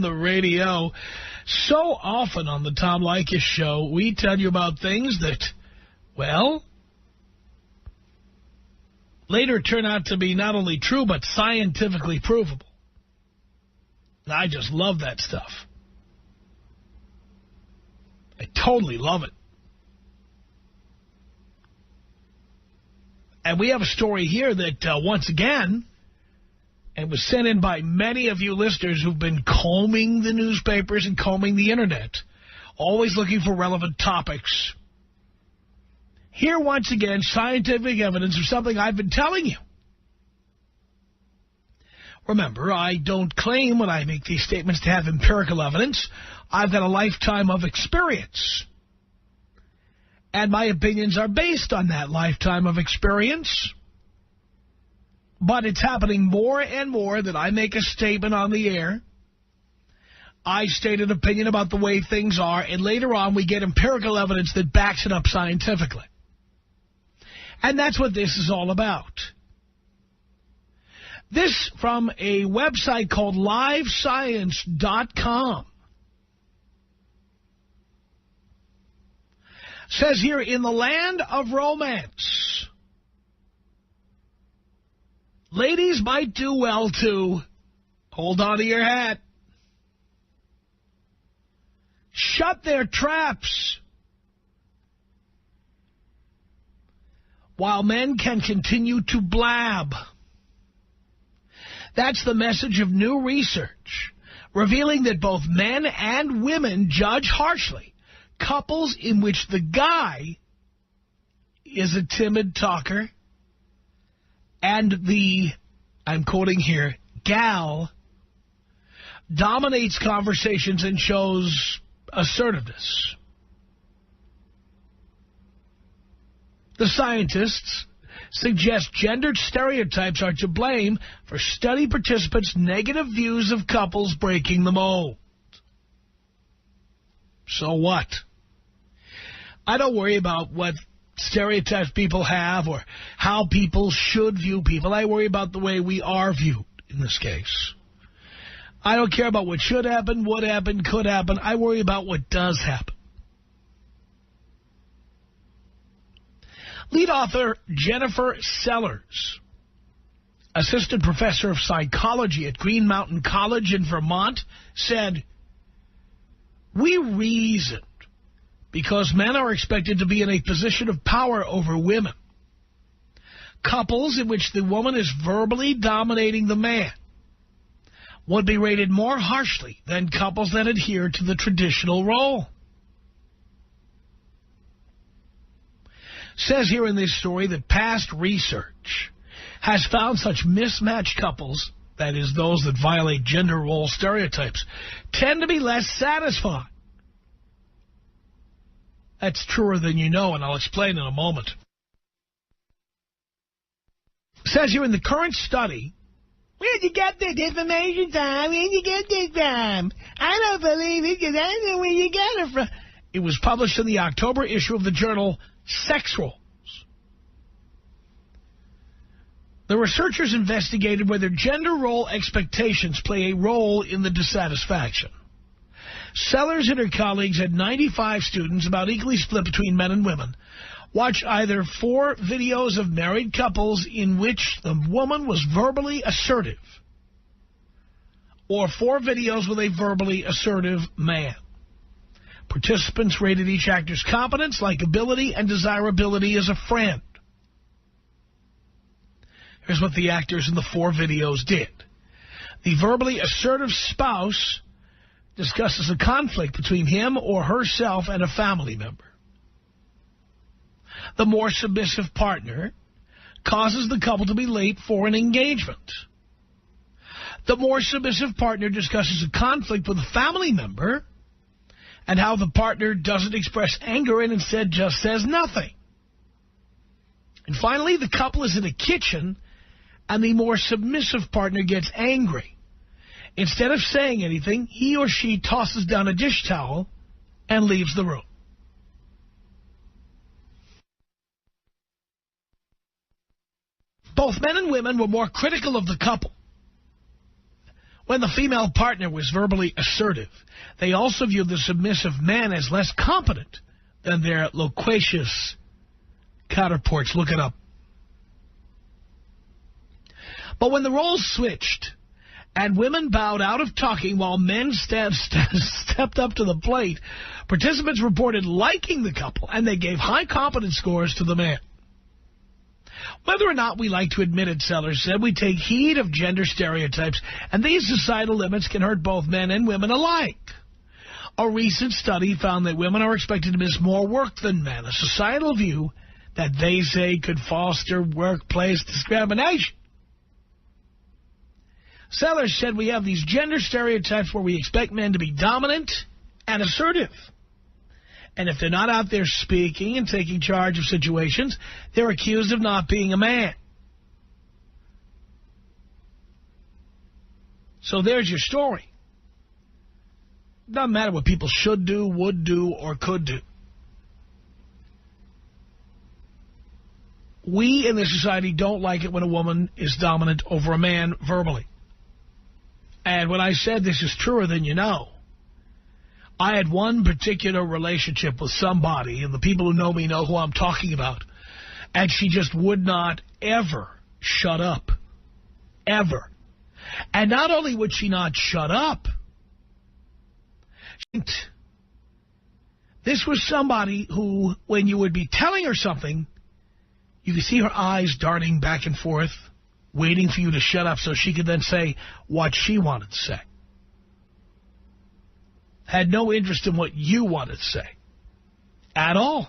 on the radio. So often on the Tom Leykis Show, we tell you about things that, well, later turn out to be not only true, but scientifically provable. And I just love that stuff. I totally love it. And we have a story here that, once again, and was sent in by many of you listeners who've been combing the newspapers and combing the Internet, always looking for relevant topics. Here, once again, scientific evidence of something I've been telling you. Remember, I don't claim when I make these statements to have empirical evidence. I've got a lifetime of experience. And my opinions are based on that lifetime of experience. But it's happening more and more that I make a statement on the air. I state an opinion about the way things are, and later on we get empirical evidence that backs it up scientifically. And that's what this is all about. This from a website called LiveScience.com. Says here, in the land of romance, ladies might do well to hold on to your hat, shut their traps, while men can continue to blab. That's the message of new research, revealing that both men and women judge harshly couples in which the guy is a timid talker and the, I'm quoting here, gal dominates conversations and shows assertiveness. The scientists suggest gendered stereotypes are to blame for study participants' negative views of couples breaking the mold. So what? I don't worry about what stereotypes people have or how people should view people. I worry about the way we are viewed in this case. I don't care about what should happen, would happen, could happen. I worry about what does happen. Lead author Jennifer Sellers, assistant professor of psychology at Green Mountain College in Vermont, said, "We reasoned because men are expected to be in a position of power over women. Couples in which the woman is verbally dominating the man would be rated more harshly than couples that adhere to the traditional role." Says here in this story that past research has found such mismatched couples, that is, those that violate gender role stereotypes, tend to be less satisfied. That's truer than you know, and I'll explain in a moment. Says here in the current study, where'd you get this information from? Where'd you get this from? I don't believe it because I don't know where you got it from. It was published in the October issue of the journal Sex Roles. The researchers investigated whether gender role expectations play a role in the dissatisfaction. Sellers and her colleagues had 95 students, about equally split between men and women, watch either 4 videos of married couples in which the woman was verbally assertive, or 4 videos with a verbally assertive man. Participants rated each actor's competence, likability, and desirability as a friend. Here's what the actors in the 4 videos did. The verbally assertive spouse discusses a conflict between him or herself and a family member. The more submissive partner causes the couple to be late for an engagement. The more submissive partner discusses a conflict with a family member and how the partner doesn't express anger and instead just says nothing. And finally, the couple is in a kitchen and the more submissive partner gets angry. Instead of saying anything, he or she tosses down a dish towel and leaves the room. Both men and women were more critical of the couple When the female partner was verbally assertive, they also viewed the submissive man as less competent than their loquacious counterparts. Look it up. But when the roles switched and women bowed out of talking while men stepped up to the plate, participants reported liking the couple, and they gave high confidence scores to the man. Whether or not we like to admit it, Sellers said, we take heed of gender stereotypes, and these societal limits can hurt both men and women alike. A recent study found that women are expected to miss more work than men, a societal view that they say could foster workplace discrimination. Sellers said we have these gender stereotypes where we expect men to be dominant and assertive. And if they're not out there speaking and taking charge of situations, they're accused of not being a man. So there's your story. Doesn't matter what people should do, would do, or could do. We in this society don't like it when a woman is dominant over a man verbally. And when I said this is truer than you know, I had one particular relationship with somebody, and the people who know me know who I'm talking about, and she just would not ever shut up. Ever. And not only would she not shut up, this was somebody who, when you would be telling her something, you could see her eyes darting back and forth, waiting for you to shut up so she could then say what she wanted to say. Had no interest in what you wanted to say at all.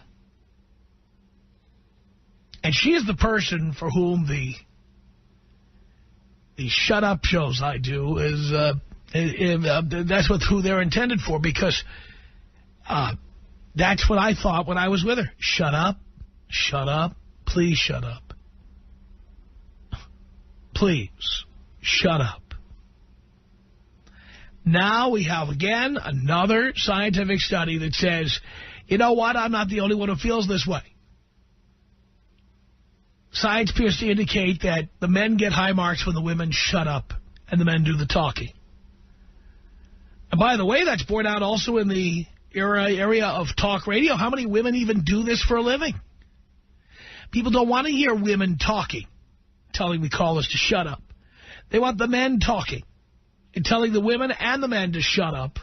And she is the person for whom the shut up shows I do is that's who they're intended for, because that's what I thought when I was with her. Shut up, please shut up. Please shut up. Now we have, again, another scientific study that says, you know what, I'm not the only one who feels this way. Science appears to indicate that the men get high marks when the women shut up and the men do the talking. And by the way, that's borne out also in the area of talk radio. How many women even do this for a living? People don't want to hear women talking, telling the callers to shut up. They want the men talking and telling the women and the men to shut up.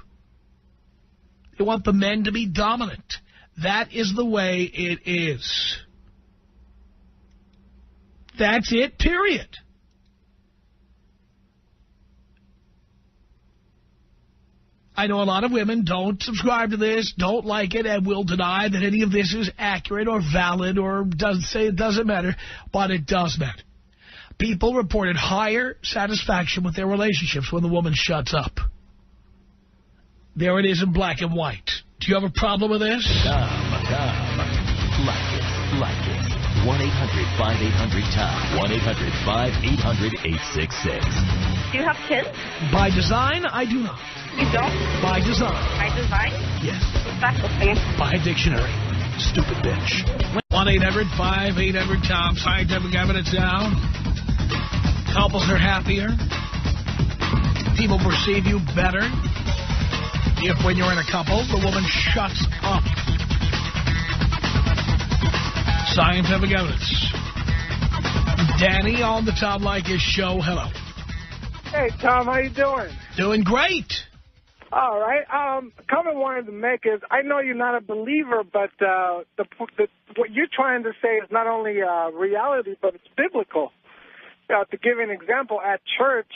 They want the men to be dominant. That is the way it is. That's it, period. I know a lot of women don't subscribe to this, don't like it, and will deny that any of this is accurate or valid or doesn't matter, but it does matter. People reported higher satisfaction with their relationships when the woman shuts up. There it is in black and white. Do you have a problem with this? Tom. Like it. 1-800-5800-TOM. 1-800-5800-866. Do you have kids? By design, I do not. You don't? By design. By design? Yes. What's that thing? By dictionary. Stupid bitch. 1-800-5800-TOM. Scientific evidence now. Couples are happier. People perceive you better if, when you're in a couple, the woman shuts up. Scientific evidence. Danny on the Tom Leykis show. Hello. Hey, Tom, how you doing? Doing great. All right. Comment I wanted to make is, I know you're not a believer, but what you're trying to say is not only reality, but it's biblical. To give you an example, at church,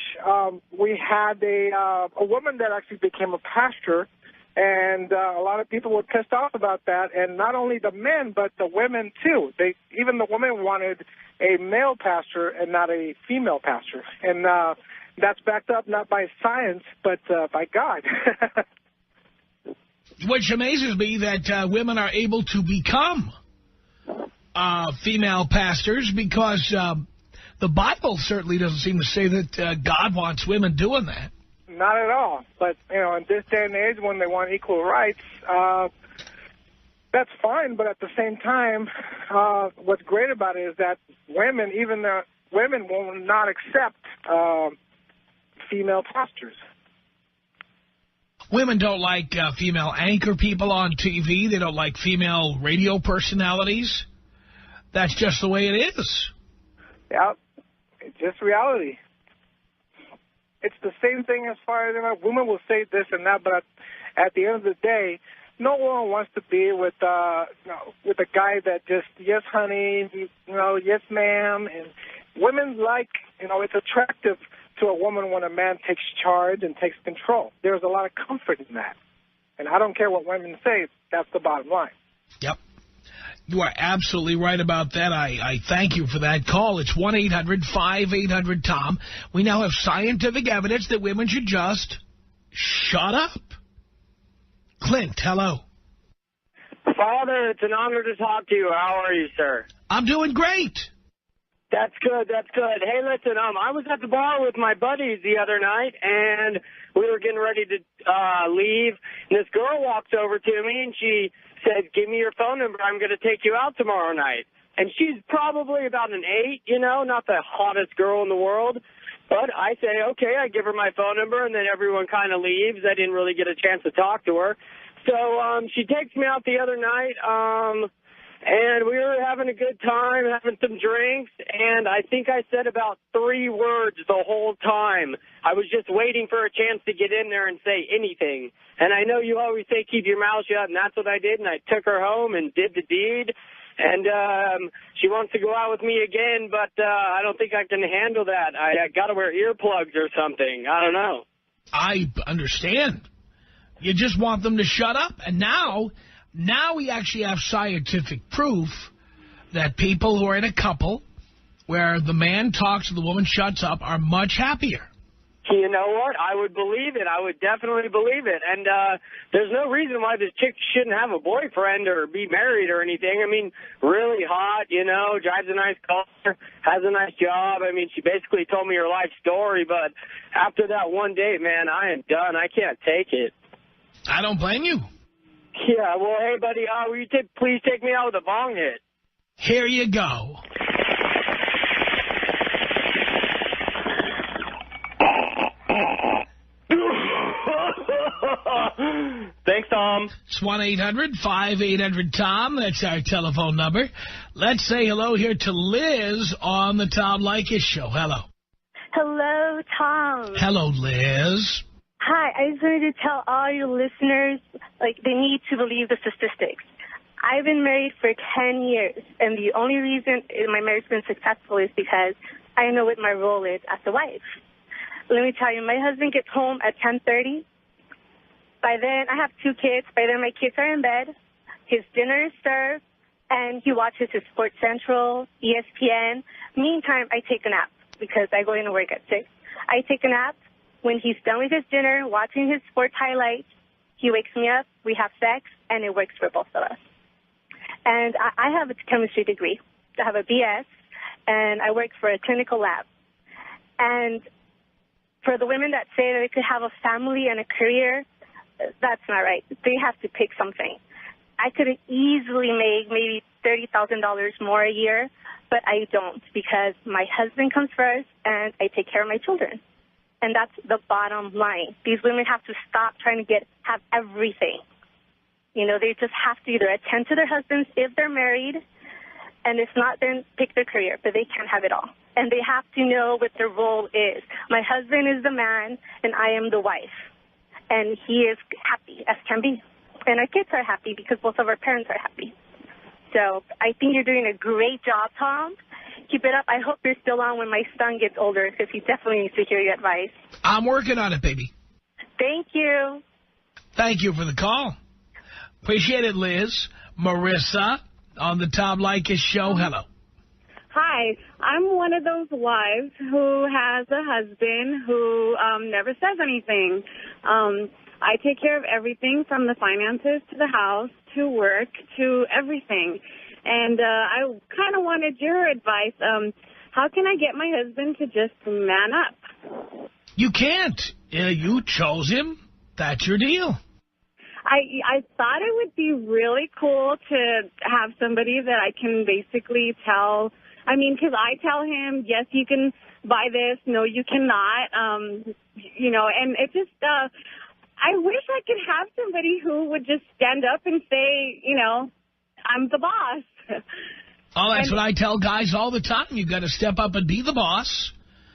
we had a woman that actually became a pastor, and a lot of people were pissed off about that. And not only the men, but the women, too. Even the women wanted a male pastor and not a female pastor. And that's backed up not by science, but by God. Which amazes me that women are able to become female pastors, because the Bible certainly doesn't seem to say that God wants women doing that. Not at all. But, you know, in this day and age when they want equal rights, that's fine. But at the same time, what's great about it is that women, even the women, will not accept female pastors. Women don't like female anchor people on TV. They don't like female radio personalities. That's just the way it is. Yeah, it's just reality. It's the same thing as far as, women will say this and that, but at the end of the day, no one wants to be with with a guy that just, yes, honey, yes, ma'am. And women like, it's attractive to a woman when a man takes charge and takes control. There's a lot of comfort in that. And I don't care what women say, that's the bottom line. Yep. You are absolutely right about that. I thank you for that call. It's 1-800-5800-TOM. We now have scientific evidence that women should just shut up. Clint, hello. Father, it's an honor to talk to you. How are you, sir? I'm doing great. That's good. That's good. Hey, listen, I was at the bar with my buddies the other night, and we were getting ready to leave. And this girl walks over to me, and she said, give me your phone number. I'm going to take you out tomorrow night. And she's probably about an 8, not the hottest girl in the world. But I say, okay, I give her my phone number, and then everyone kind of leaves. I didn't really get a chance to talk to her. So she takes me out the other night, and we were having a good time, having some drinks, and I think I said about 3 words the whole time. I was just waiting for a chance to get in there and say anything. And I know you always say keep your mouth shut, and that's what I did, and I took her home and did the deed. And she wants to go out with me again, but I don't think I can handle that. I got to wear earplugs or something. I don't know. I understand. You just want them to shut up. And now we actually have scientific proof that people who are in a couple where the man talks and the woman shuts up are much happier. You know what? I would believe it. I would definitely believe it. And there's no reason why this chick shouldn't have a boyfriend or be married or anything. I mean, really hot, drives a nice car, has a nice job. I mean, she basically told me her life story. But after that one date, man, I am done. I can't take it. I don't blame you. Yeah, well, hey, buddy, will you please take me out with a bong hit? Here you go. Thanks, Tom. It's 1-800-5800-TOM. That's our telephone number. Let's say hello here to Liz on the Tom Leykis Show. Hello. Hello, Tom. Hello, Liz. Hi, I just wanted to tell all your listeners, they need to believe the statistics. I've been married for 10 years, and the only reason my marriage has been successful is because I know what my role is as a wife. Let me tell you, my husband gets home at 10:30. By then, I have 2 kids. By then, my kids are in bed. His dinner is served, and he watches his Sports Central, ESPN. Meantime, I take a nap because I go into work at 6. I take a nap. When he's done with his dinner, watching his sports highlights, he wakes me up, we have sex, and it works for both of us. And I have a chemistry degree. I have a BS, and I work for a clinical lab. And for the women that say that they could have a family and a career, that's not right. They have to pick something. I could easily make maybe $30,000 more a year, but I don't because my husband comes first and I take care of my children. And that's the bottom line. These women have to stop trying to have everything. They just have to either attend to their husbands if they're married, and if not, then pick their career, but they can't have it all. And they have to know what their role is. My husband is the man, and I am the wife. And he is happy as can be. And our kids are happy because both of our parents are happy. So I think you're doing a great job, Tom. Keep it up. I hope you're still on when my son gets older because he definitely needs to hear your advice. I'm working on it, baby. Thank you. Thank you for the call. Appreciate it, Liz. Marissa on the Tom Leykis Show. Hello. Hi. I'm one of those wives who has a husband who never says anything. I take care of everything from the finances to the house to work to everything. And I kind of wanted your advice. How can I get my husband to just man up? You can't. You chose him. That's your deal. I thought it would be really cool to have somebody that I can basically tell I mean, because I tell him, yes, you can buy this. No, you cannot. You know, and it just, I wish I could have somebody who would just stand up and say, you know, I'm the boss. Oh, that's what I tell guys all the time. You've got to step up and be the boss.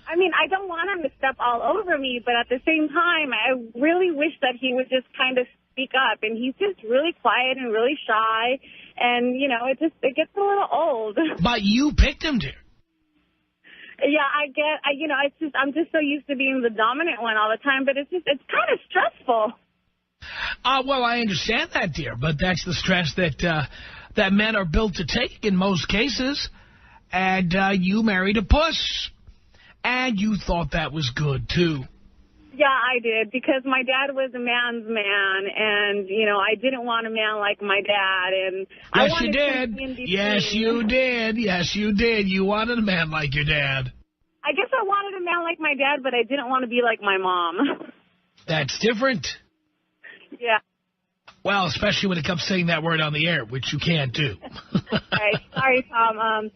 I mean, I don't want him to step all over me, but at the same time, I really wish that he would just kind of speak up. And he's just really quiet and really shy. And, you know, it gets a little old. But you picked him, dear. Yeah, you know, I'm just so used to being the dominant one all the time, but it's kind of stressful. Well, I understand that, dear, but that's the stress that men are built to take in most cases. And you married a puss. And you thought that was good, too. Yeah, I did, because my dad was a man's man, and, you know, I didn't want a man like my dad. And yes, you did. Yes, you did. Yes, you did. You wanted a man like your dad. I guess I wanted a man like my dad, but I didn't want to be like my mom. That's different. Yeah. Well, especially when it comes to saying that word on the air, which you can't do. Right. Sorry, Tom.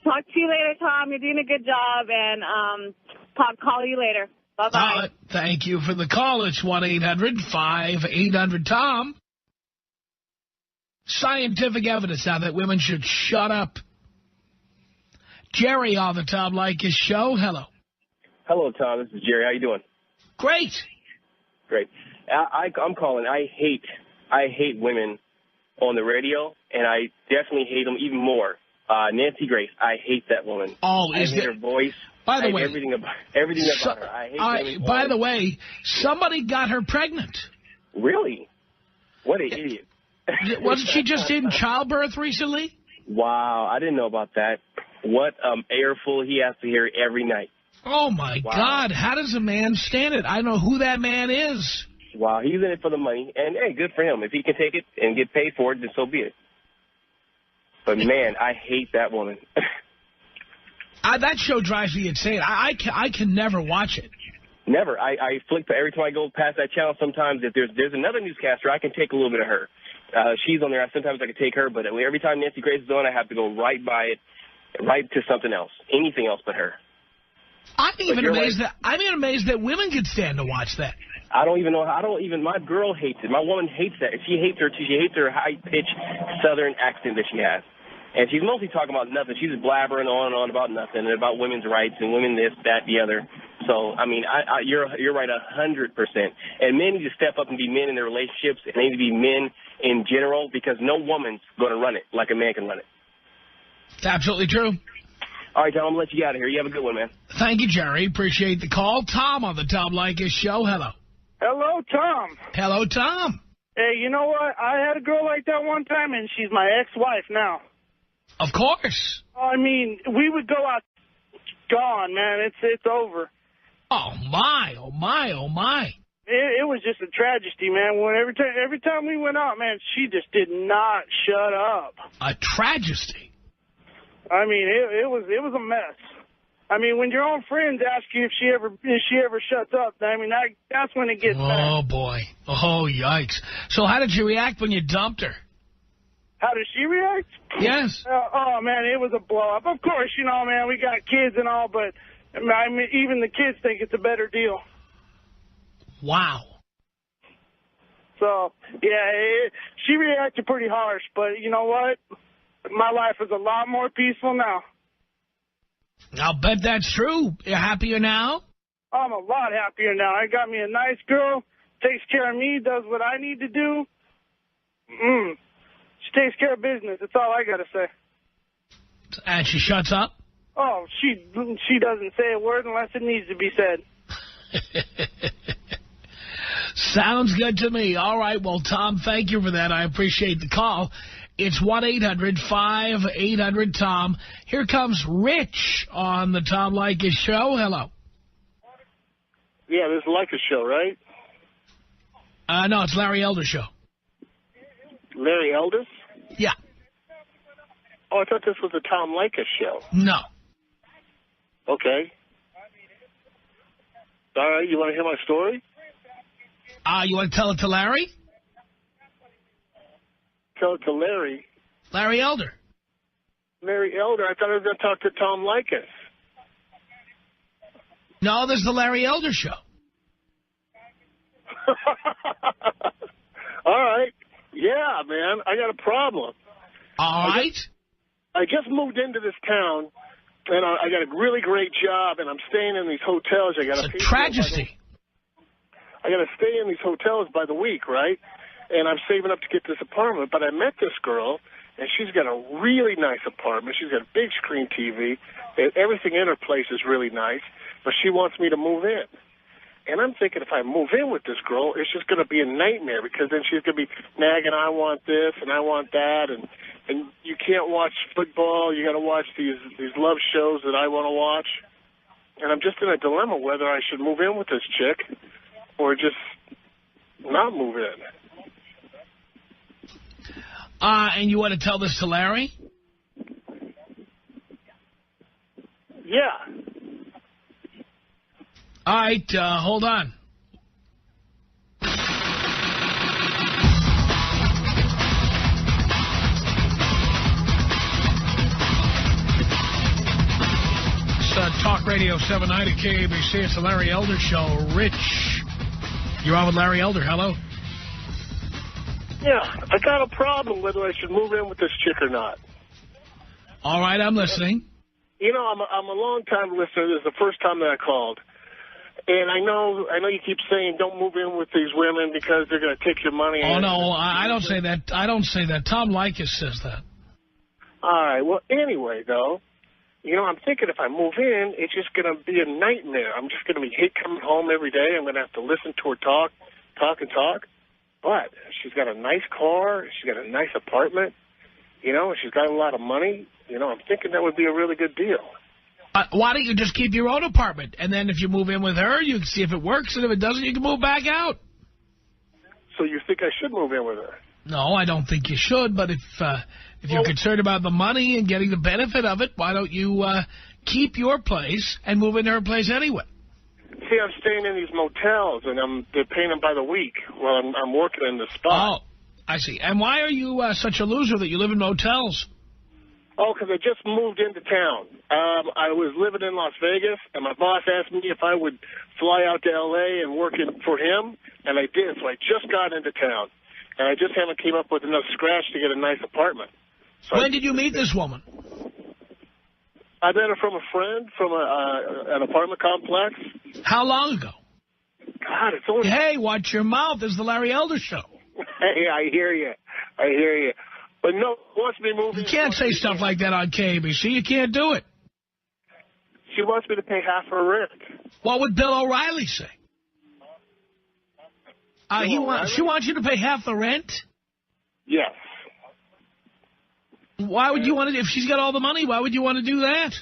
Talk to you later, Tom. You're doing a good job, and I'll call you later. Bye-bye. Thank you for the call. It's 1-800-5800-TOM. Scientific evidence now that women should shut up. Jerry on the Tom Leykis show. Hello. Hello, Tom. This is Jerry. How you doing? Great. Great. I'm calling. I hate women on the radio, and I definitely hate them even more. Nancy Grace. I hate that woman. Oh, I hate her voice. By the way, everything about her. I hate women. By the way, somebody got her pregnant. Really? What an idiot. Wasn't she just in childbirth recently? Wow, I didn't know about that. What airful he has to hear every night. Oh, my God. How does a man stand it? I don't know who that man is. Wow, he's in it for the money. And, hey, good for him. If he can take it and get paid for it, then so be it. But, man, I hate that woman. That show drives me insane. I can never watch it. Never. I flick every time I go past that channel. Sometimes if there's another newscaster, I can take a little bit of her. She's on there. Sometimes I can take her, but every time Nancy Grace is on, I have to go right by it, right to something else, anything else but her. I'm even amazed that women could stand to watch that. I don't even know. My girl hates it. My woman hates that. She hates her high-pitched Southern accent that she has. And she's mostly talking about nothing. She's just blabbering on and on about nothing and about women's rights and women this, that, the other. So, I mean, you're right 100%. And men need to step up and be men in their relationships, and they need to be men in general, because no woman's going to run it like a man can run it. It's absolutely true. All right, Tom, I'm going to let you get out of here. You have a good one, man. Thank you, Jerry. Appreciate the call. Tom on the Tom Leykis show. Hello. Hello, Tom. Hello, Tom. Hey, you know what? I had a girl like that one time, and she's my ex-wife now. Of course. I mean, we would go out. Gone, man. It's over. Oh, my. Oh, my. Oh, my. It was just a tragedy, man. Every time we went out, man, she just did not shut up. A tragedy? I mean, it was a mess. I mean, when your own friends ask you if she ever shuts up, I mean, that's when it gets bad. Oh, boy. Oh, yikes. So how did you react when you dumped her? How did she react? Yes. Oh, man, it was a blow-up. Of course, you know, man, we got kids and all, but I mean, even the kids think it's a better deal. Wow. So, yeah, she reacted pretty harsh, but you know what? My life is a lot more peaceful now. I'll bet that's true. You're happier now? I'm a lot happier now. I got me a nice girl, takes care of me, does what I need to do. She takes care of business. That's all I got to say. And she shuts up? Oh, she doesn't say a word unless it needs to be said. Sounds good to me. All right. Well, Tom, thank you for that. I appreciate the call. It's 1-800-5800-TOM. Here comes Rich on the Tom Leykis show. Hello. Yeah, this is Leykis show, right? No, it's Larry Elder show. Larry Elders? Yeah. Oh, I thought this was the Tom Leykis show. No. Okay. All right, you want to hear my story? You want to tell it to Larry? Tell it to Larry. Larry Elder. Larry Elder. I thought I was going to talk to Tom Leykis. No, this is the Larry Elder Show. All right. Yeah, man, I got a problem. All right. I just moved into this town, and I got a really great job, and I'm staying in these hotels. It's a tragedy. I got to stay in these hotels by the week, right? And I'm saving up to get this apartment. But I met this girl, and she's got a really nice apartment. She's got a big screen TV. And everything in her place is really nice. But she wants me to move in. And I'm thinking if I move in with this girl, it's just going to be a nightmare because then she's going to be nagging, I want this and I want that. And you can't watch football. You got to watch these love shows that I want to watch. And I'm just in a dilemma whether I should move in with this chick or just not move in. And you want to tell this to Larry? Yeah. All right, hold on. It's Talk Radio 790 KABC. It's the Larry Elder Show. Rich, you're on with Larry Elder. Hello. Yeah, I got a problem whether I should move in with this chick or not. All right, I'm listening. You know, I'm a long-time listener. This is the first time that I called. And I know you keep saying don't move in with these women because they're going to take your money. Oh, no, I don't say that. I don't say that. Tom Leykis says that. All right. Well, anyway, though, you know, I'm thinking if I move in, it's just going to be a nightmare. I'm just going to be coming home every day. I'm going to have to listen to her talk. But she's got a nice car. She's got a nice apartment. You know, she's got a lot of money. You know, I'm thinking that would be a really good deal. Why don't you just keep your own apartment? And then if you move in with her, you can see if it works. And if it doesn't, you can move back out. So you think I should move in with her? No, I don't think you should. But if you're concerned about the money and getting the benefit of it, why don't you keep your place and move into her place anyway? See, I'm staying in these motels, and they're paying them by the week while I'm working in the spot. Oh, I see. And why are you such a loser that you live in motels? Oh, because I just moved into town. I was living in Las Vegas, and my boss asked me if I would fly out to L.A. and work for him, and I did. So I just got into town, and I just haven't came up with enough scratch to get a nice apartment. So when did you meet this woman? I met her from a friend from an apartment complex. How long ago? God, it's only... Hey, watch your mouth. This is the Larry Elder Show. Hey, I hear you. But no, wants me moving. You can't say stuff like that on KABC. You can't do it. She wants me to pay half her rent. What would Bill O'Reilly say? She wants you to pay half the rent? Yes. Why would you want to? If she's got all the money, why would you want to do that?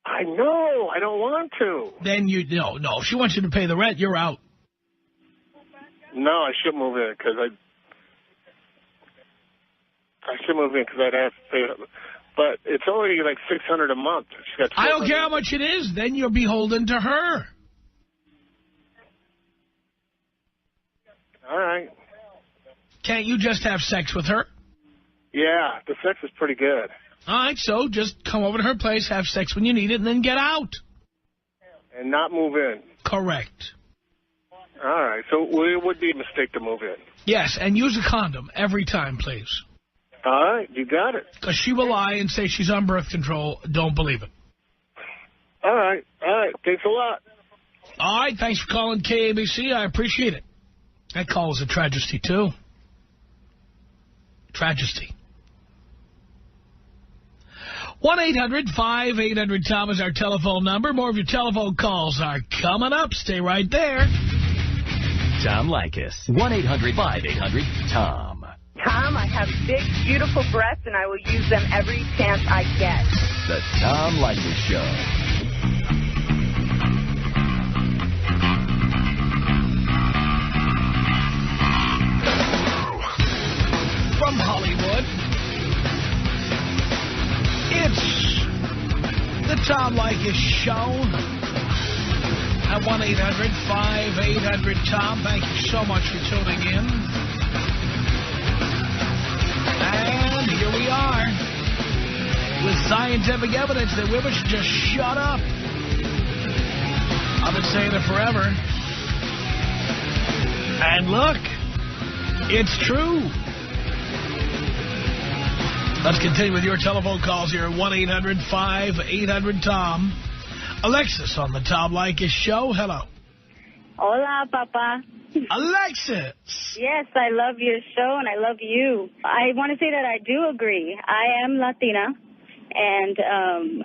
I know. I don't want to. Then no. If she wants you to pay the rent, you're out. No, I should move in because I'd have to pay it. But it's only like $600 a month. I don't care how much it is. Then you're beholden to her. All right. Can't you just have sex with her? Yeah, the sex is pretty good. All right, so just come over to her place, have sex when you need it, and then get out. And not move in. Correct. All right, so it would be a mistake to move in. Yes, and use a condom every time, please. All right, you got it. Because she will lie and say she's on birth control. Don't believe it. All right, thanks a lot. All right, thanks for calling KABC. I appreciate it. That call was a tragedy, too. Tragedy. 1-800-5800-TOM is our telephone number. More of your telephone calls are coming up. Stay right there. Tom Leykis. 1-800-5800-TOM. Tom, I have big, beautiful breasts, and I will use them every chance I get. The Tom Leykis Show. From Hollywood, it's the Tom Leykis Show at 1-800-5800-TOM. Thank you so much for tuning in. And here we are. Scientific evidence that women should just shut up. I've been saying it forever. And look, it's true. Let's continue with your telephone calls here at 1-800-5800-TOM. Alexis on the Tom Leykis Show. Hello. Hola, Papa. Alexis. Yes, I love your show and I love you. I want to say that I do agree. I am Latina, and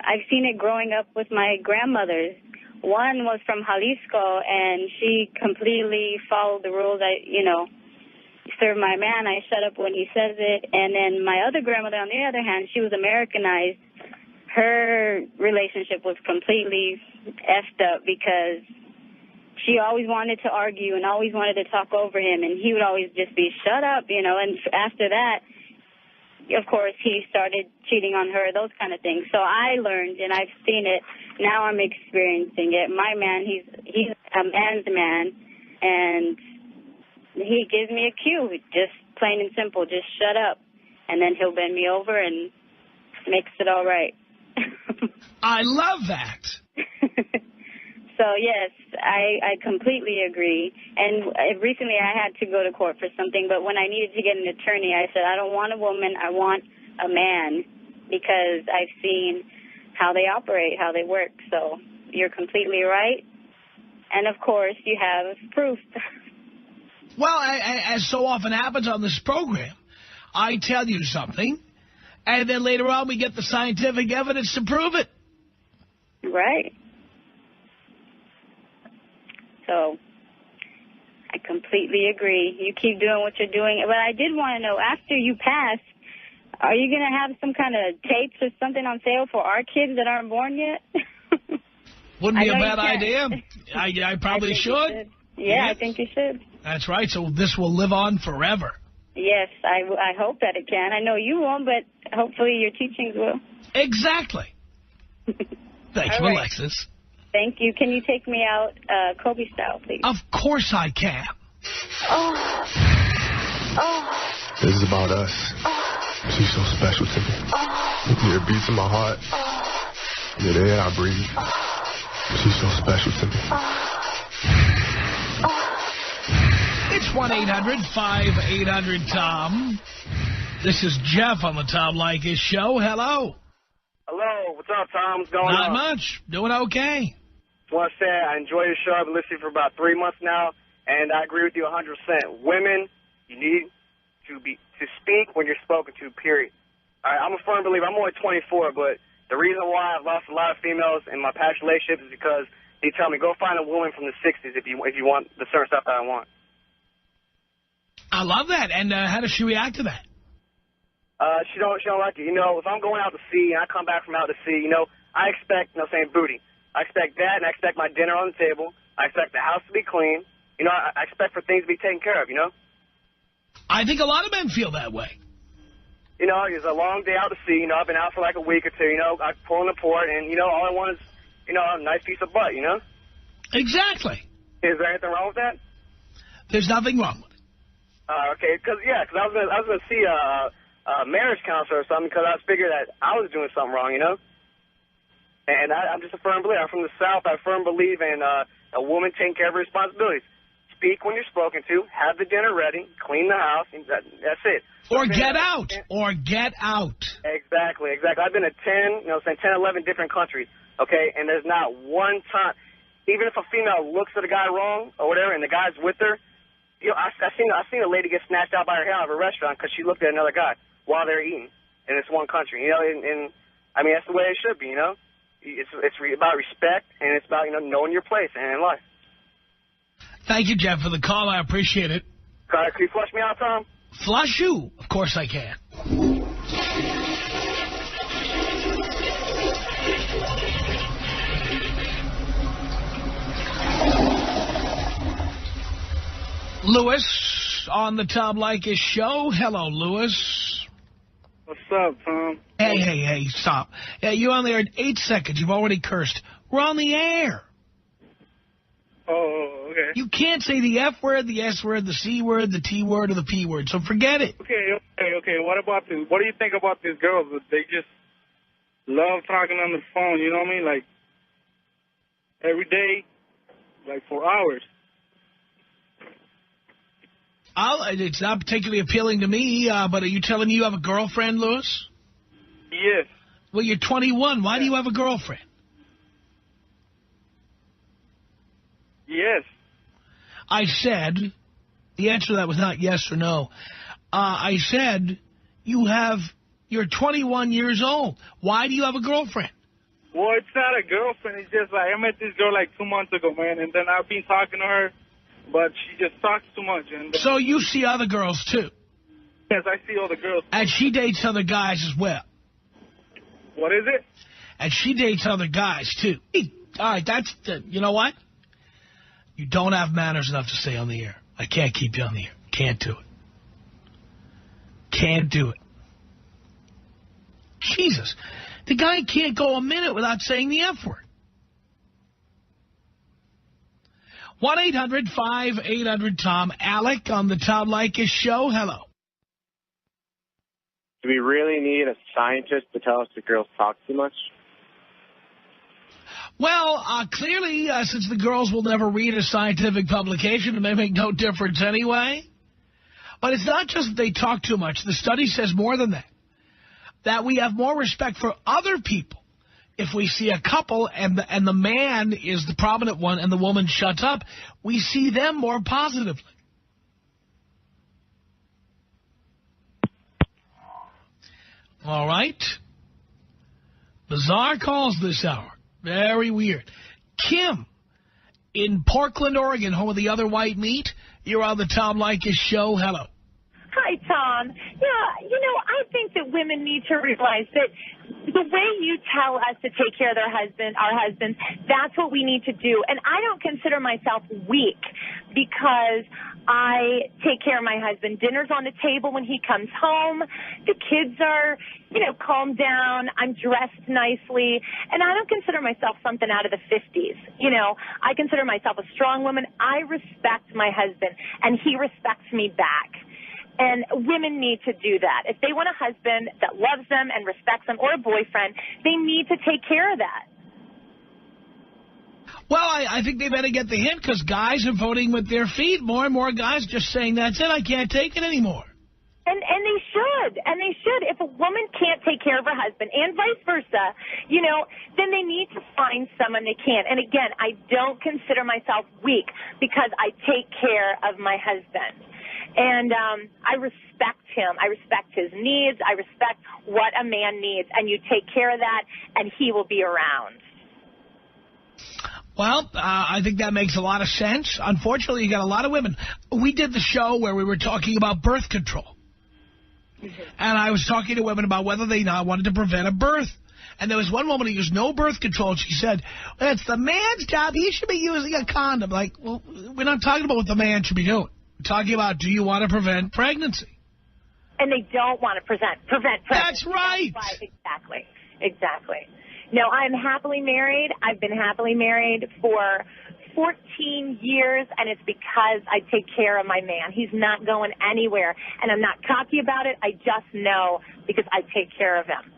I've seen it growing up with my grandmothers. One was from Jalisco, and she completely followed the rules. Serve my man, I shut up when he says it. And then my other grandmother, on the other hand, she was Americanized. Her relationship was completely effed up because she always wanted to argue and always wanted to talk over him, and he would always just be, shut up, And after that, of course, he started cheating on her, those kind of things. So I learned, and I've seen it. Now I'm experiencing it. My man, he's a man's man, and he gives me a cue, just plain and simple, just shut up. And then he'll bend me over and makes it all right. I love that. So, yes, I completely agree. And recently I had to go to court for something, but when I needed to get an attorney, I said, I don't want a woman, I want a man, because I've seen how they operate, how they work. So you're completely right. And, of course, you have proof. Well, as so often happens on this program, I tell you something, and then later on we get the scientific evidence to prove it. Right. So I completely agree. You keep doing what you're doing. But I did want to know, after you pass, are you going to have some kind of tapes or something on sale for our kids that aren't born yet? Wouldn't be a bad idea. I probably should. Yeah, I think you should. That's right. So this will live on forever. Yes, I hope that it can. I know you won't, but hopefully your teachings will. Exactly. Thank you, Alexis. Thank you. Can you take me out Kobe style, please? Of course I can. Oh. This is about us. She's so special to me. You're a beat in my heart. You're the air I breathe. She's so special to me. It's 1-800-5800-TOM. This is Jeff on the Tom Leykis Show. Hello. Hello. What's up, Tom? What's going on? Not much. Doing okay. Just want to say I enjoy your show. I've been listening for about 3 months now, and I agree with you 100%. Women, you need to speak when you're spoken to, period. All right, I'm a firm believer. I'm only 24, but the reason why I've lost a lot of females in my past relationships is because they tell me, go find a woman from the 60s if you want the certain stuff that I want. I love that. And how does she react to that? She don't like it. You know, if I'm going out to sea and I come back from out to sea, you know, I expect, booty. I expect that, and I expect my dinner on the table. I expect the house to be clean. You know, I expect for things to be taken care of, you know? I think a lot of men feel that way. You know, it's a long day out to sea. You know, I've been out for like a week or two. You know, I pull in the port, and, you know, all I want is, you know, a nice piece of butt, you know? Exactly. Is there anything wrong with that? There's nothing wrong with it. Okay, because I was gonna see a marriage counselor or something because I figured that I was doing something wrong, you know? And I'm just a firm believer. I'm from the South. I firm believe in a woman taking care of her responsibilities. Speak when you're spoken to, have the dinner ready, clean the house, and that's it. Or get out. Or get out. Exactly. I've been to 10, 11 different countries, okay? And there's not one time, even if a female looks at a guy wrong or whatever and the guy's with her, you know, I've seen a lady get snatched out by her hair out of a restaurant because she looked at another guy while they're eating in this one country, you know? And I mean, that's the way it should be, you know? It's about respect, and it's about, you know, knowing your place in life. Thank you, Jeff, for the call. I appreciate it. Can you flush me out, Tom? Flush you? Of course I can. Lewis on the Tom Leykis Show. Hello, Lewis. What's up, Tom? Hey, stop. Yeah, you're on there in 8 seconds. You've already cursed. We're on the air. Oh, okay. You can't say the F word, the S word, the C word, the T word, or the P word, so forget it. Okay. What do you think about these girls? They just love talking on the phone, you know what I mean? Like, every day, like for hours. It's not particularly appealing to me, but are you telling me you have a girlfriend, Louis? Yes. Well, you're 21. Why do you have a girlfriend? Yes. I said, the answer to that was not yes or no. I said, you're 21 years old. Why do you have a girlfriend? Well, it's not a girlfriend. It's just like I met this girl like 2 months ago, man, and then I've been talking to her, but she just talks too much. And so you see other girls, too? Yes, I see other girls. And she dates other guys as well? What is it? And she dates other guys, too. All right, you know what? You don't have manners enough to stay on the air. I can't keep you on the air. Can't do it. Can't do it. Jesus. The guy can't go a minute without saying the F word. 1-800-5800-TOM. Alec on the Tom Leykis show. Hello. Do we really need a scientist to tell us that girls talk too much? Well, clearly, since the girls will never read a scientific publication, it may make no difference anyway. But it's not just that they talk too much. The study says more than that. That we have more respect for other people if we see a couple and the man is the prominent one and the woman shuts up. We see them more positively. All right. Bizarre calls this hour. Very weird. Kim in Portland, Oregon, home of the other white meat. You're on the Tom Leykis show. Hello. Hi, Tom. Yeah, I think that women need to realize that the way you tell us to take care of our husbands, that's what we need to do. And I don't consider myself weak because I take care of my husband. Dinner's on the table when he comes home. The kids are, calmed down. I'm dressed nicely. And I don't consider myself something out of the 50s. I consider myself a strong woman. I respect my husband, and he respects me back. And women need to do that. If they want a husband that loves them and respects them, or a boyfriend, they need to take care of that. Well, I think they better get the hint because guys are voting with their feet. More and more guys just saying, that's it, I can't take it anymore. And they should. And they should. If a woman can't take care of her husband and vice versa, then they need to find someone they can. And again, I don't consider myself weak because I take care of my husband. And I respect him. I respect his needs. I respect what a man needs. And you take care of that, and he will be around. Well, I think that makes a lot of sense. Unfortunately, you got a lot of women. We did the show where we were talking about birth control. And I was talking to women about whether they not wanted to prevent a birth. And there was one woman who used no birth control. And she said, well, it's the man's job. He should be using a condom. Like, well, we're not talking about what the man should be doing. We're talking about, do you want to prevent pregnancy? And they don't want to prevent pregnancy. That's right. Exactly. No, I'm happily married. I've been happily married for 14 years, and it's because I take care of my man. He's not going anywhere, and I'm not cocky about it. I just know because I take care of him.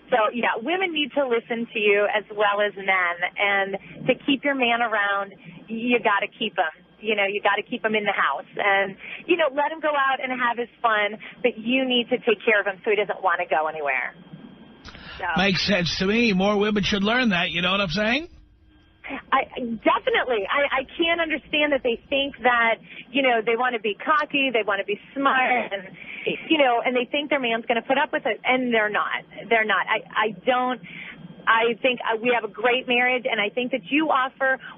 So, yeah, women need to listen to you as well as men, and to keep your man around, you got to keep him. You got to keep him in the house and, let him go out and have his fun, but you need to take care of him so he doesn't want to go anywhere. So. Makes sense to me. More women should learn that. You know what I'm saying? Definitely. I can't understand that they think that, they want to be cocky, they want to be smart, and, and they think their man's going to put up with it, and they're not. They're not. I think we have a great marriage, and I think that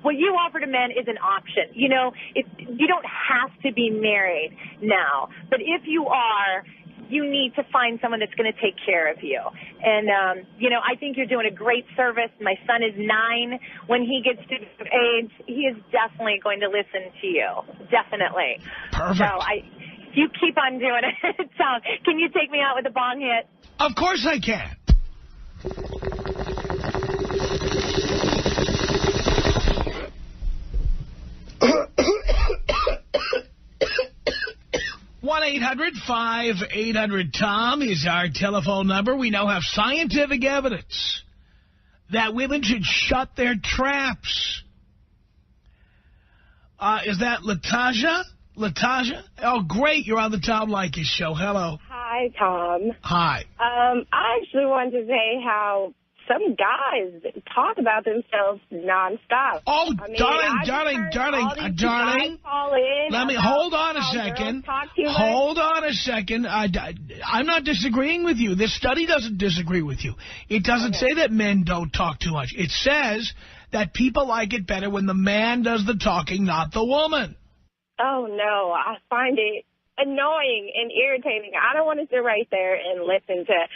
what you offer to men is an option. You don't have to be married now, but if you are, you need to find someone that's going to take care of you. And, I think you're doing a great service. My son is 9. When he gets to age, he is definitely going to listen to you. Definitely. Perfect. So you keep on doing it. Tom, can you take me out with a bong hit? Of course I can. 1-800-5800-TOM is our telephone number. We now have scientific evidence that women should shut their traps. Is that Latasha? Latasha? Oh, great. You're on the Tom Leykis show. Hello. Hi, Tom. Hi. I actually wanted to say how some guys talk about themselves nonstop. Oh, I mean, darling. Let me hold on a second. Hold on a second. I'm not disagreeing with you. This study doesn't disagree with you. It doesn't say that men don't talk too much. It says that people like it better when the man does the talking, not the woman. Oh, no. I find it annoying and irritating. I don't want to sit right there and listen to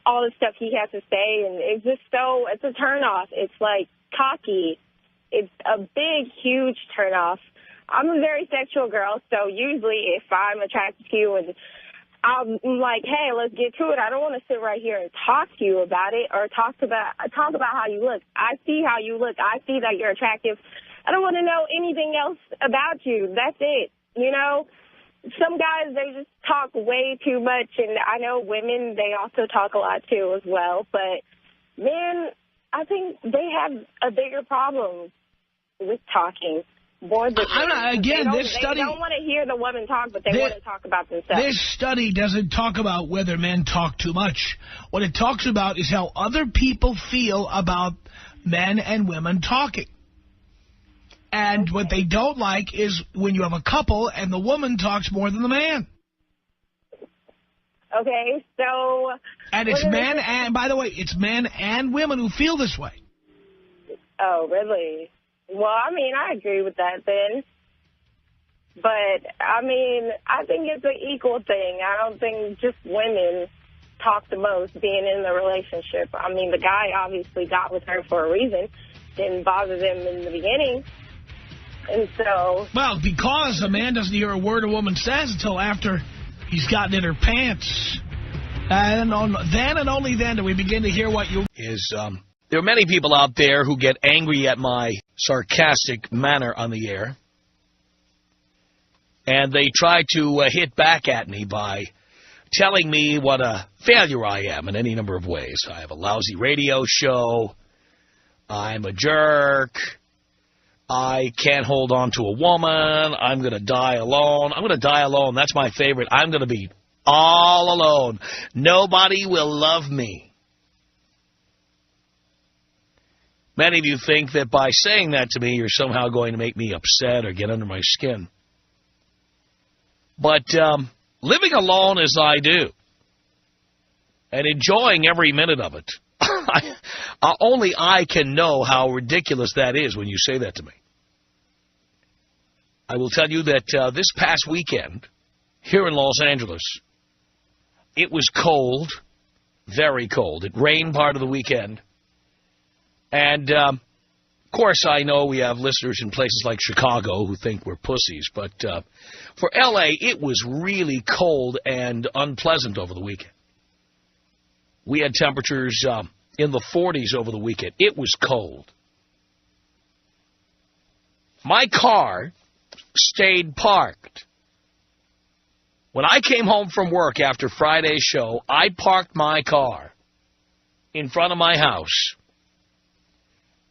all the stuff he has to say, and it's just it's a turnoff. It's like cocky. It's a big, huge turnoff. I'm a very sexual girl, so usually if I'm attracted to you and I'm like, hey, let's get to it, I don't want to sit right here and talk to you about it or talk about how you look. I see how you look. I see that you're attractive. I don't want to know anything else about you. That's it, you know? Some guys, they just talk way too much, and I know women, they also talk a lot too as well. But men, I think they have a bigger problem with talking more than this study. They don't want to hear the woman talk, but they want to talk about themselves. This study doesn't talk about whether men talk too much. What it talks about is how other people feel about men and women talking. And what they don't like is when you have a couple and the woman talks more than the man. Okay, so... And it's men and, by the way, it's men and women who feel this way. Oh, really? Well, I mean, I agree with that then. But, I mean, I think it's an equal thing. I don't think just women talk the most being in the relationship. I mean, the guy obviously got with her for a reason. Didn't bother them in the beginning. And so... Well, because a man doesn't hear a word a woman says until after he's gotten in her pants. And then and only then do we begin to hear what you... There are many people out there who get angry at my sarcastic manner on the air. And they try to hit back at me by telling me what a failure I am in any number of ways. I have a lousy radio show. I'm a jerk. I can't hold on to a woman. I'm going to die alone. I'm going to die alone. That's my favorite. I'm going to be all alone. Nobody will love me. Many of you think that by saying that to me, you're somehow going to make me upset or get under my skin. But living alone as I do and enjoying every minute of it, only I can know how ridiculous that is when you say that to me. I will tell you that this past weekend, here in Los Angeles, it was cold, very cold. It rained part of the weekend. And, of course, I know we have listeners in places like Chicago who think we're pussies, but for L.A., it was really cold and unpleasant over the weekend. We had temperatures in the 40s over the weekend. It was cold. My car stayed parked. When I came home from work after Friday's show, I parked my car in front of my house,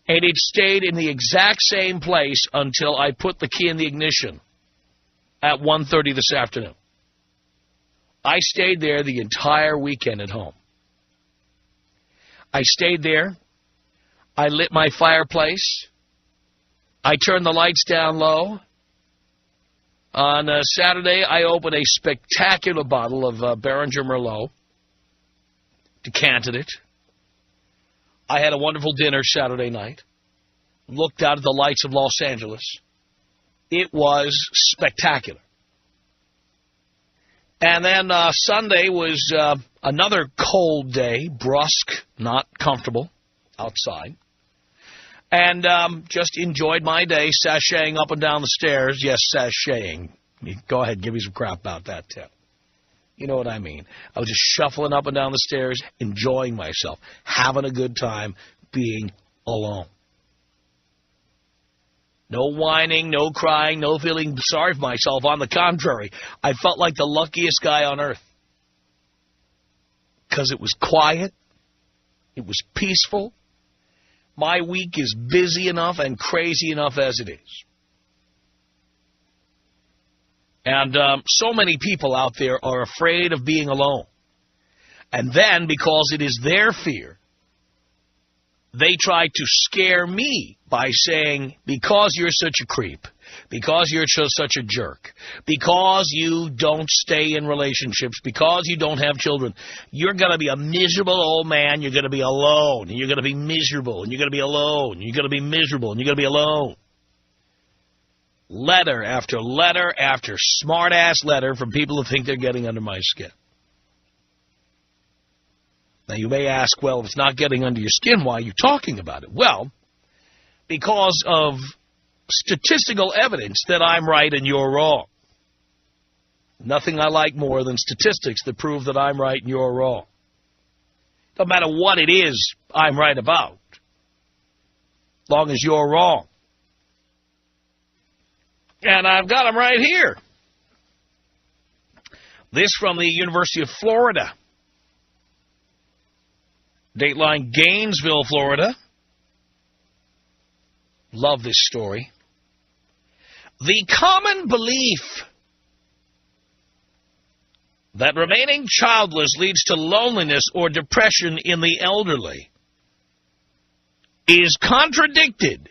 and it stayed in the exact same place until I put the key in the ignition at 1:30 this afternoon. I stayed there the entire weekend at home. I stayed there. I lit my fireplace. I turned the lights down low. On Saturday, I opened a spectacular bottle of Beringer Merlot, decanted it. I had a wonderful dinner Saturday night, looked out at the lights of Los Angeles. It was spectacular. And then Sunday was another cold day, brusque, not comfortable outside. And just enjoyed my day sashaying up and down the stairs. Yes, sashaying. Go ahead, give me some crap about that, Tim. You know what I mean. I was just shuffling up and down the stairs, enjoying myself, having a good time, being alone. No whining, no crying, no feeling sorry for myself. On the contrary, I felt like the luckiest guy on earth. Because it was quiet. It was peaceful. My week is busy enough and crazy enough as it is. And so many people out there are afraid of being alone. And then, because it is their fear, they try to scare me by saying, because you're such a creep, because you're such a jerk, because you don't stay in relationships, because you don't have children, you're going to be a miserable old man, you're going to be alone, and you're going to be miserable, and you're going to be alone, and you're going to be miserable, and you're going to be alone. Letter after letter after smart-ass letter from people who think they're getting under my skin. Now, you may ask, well, if it's not getting under your skin, why are you talking about it? Well, because of statistical evidence that I'm right and you're wrong. Nothing I like more than statistics that prove that I'm right and you're wrong. Doesn't matter what it is I'm right about, as long as you're wrong. And I've got them right here. This from the University of Florida. Dateline, Gainesville, Florida. Love this story. The common belief that remaining childless leads to loneliness or depression in the elderly is contradicted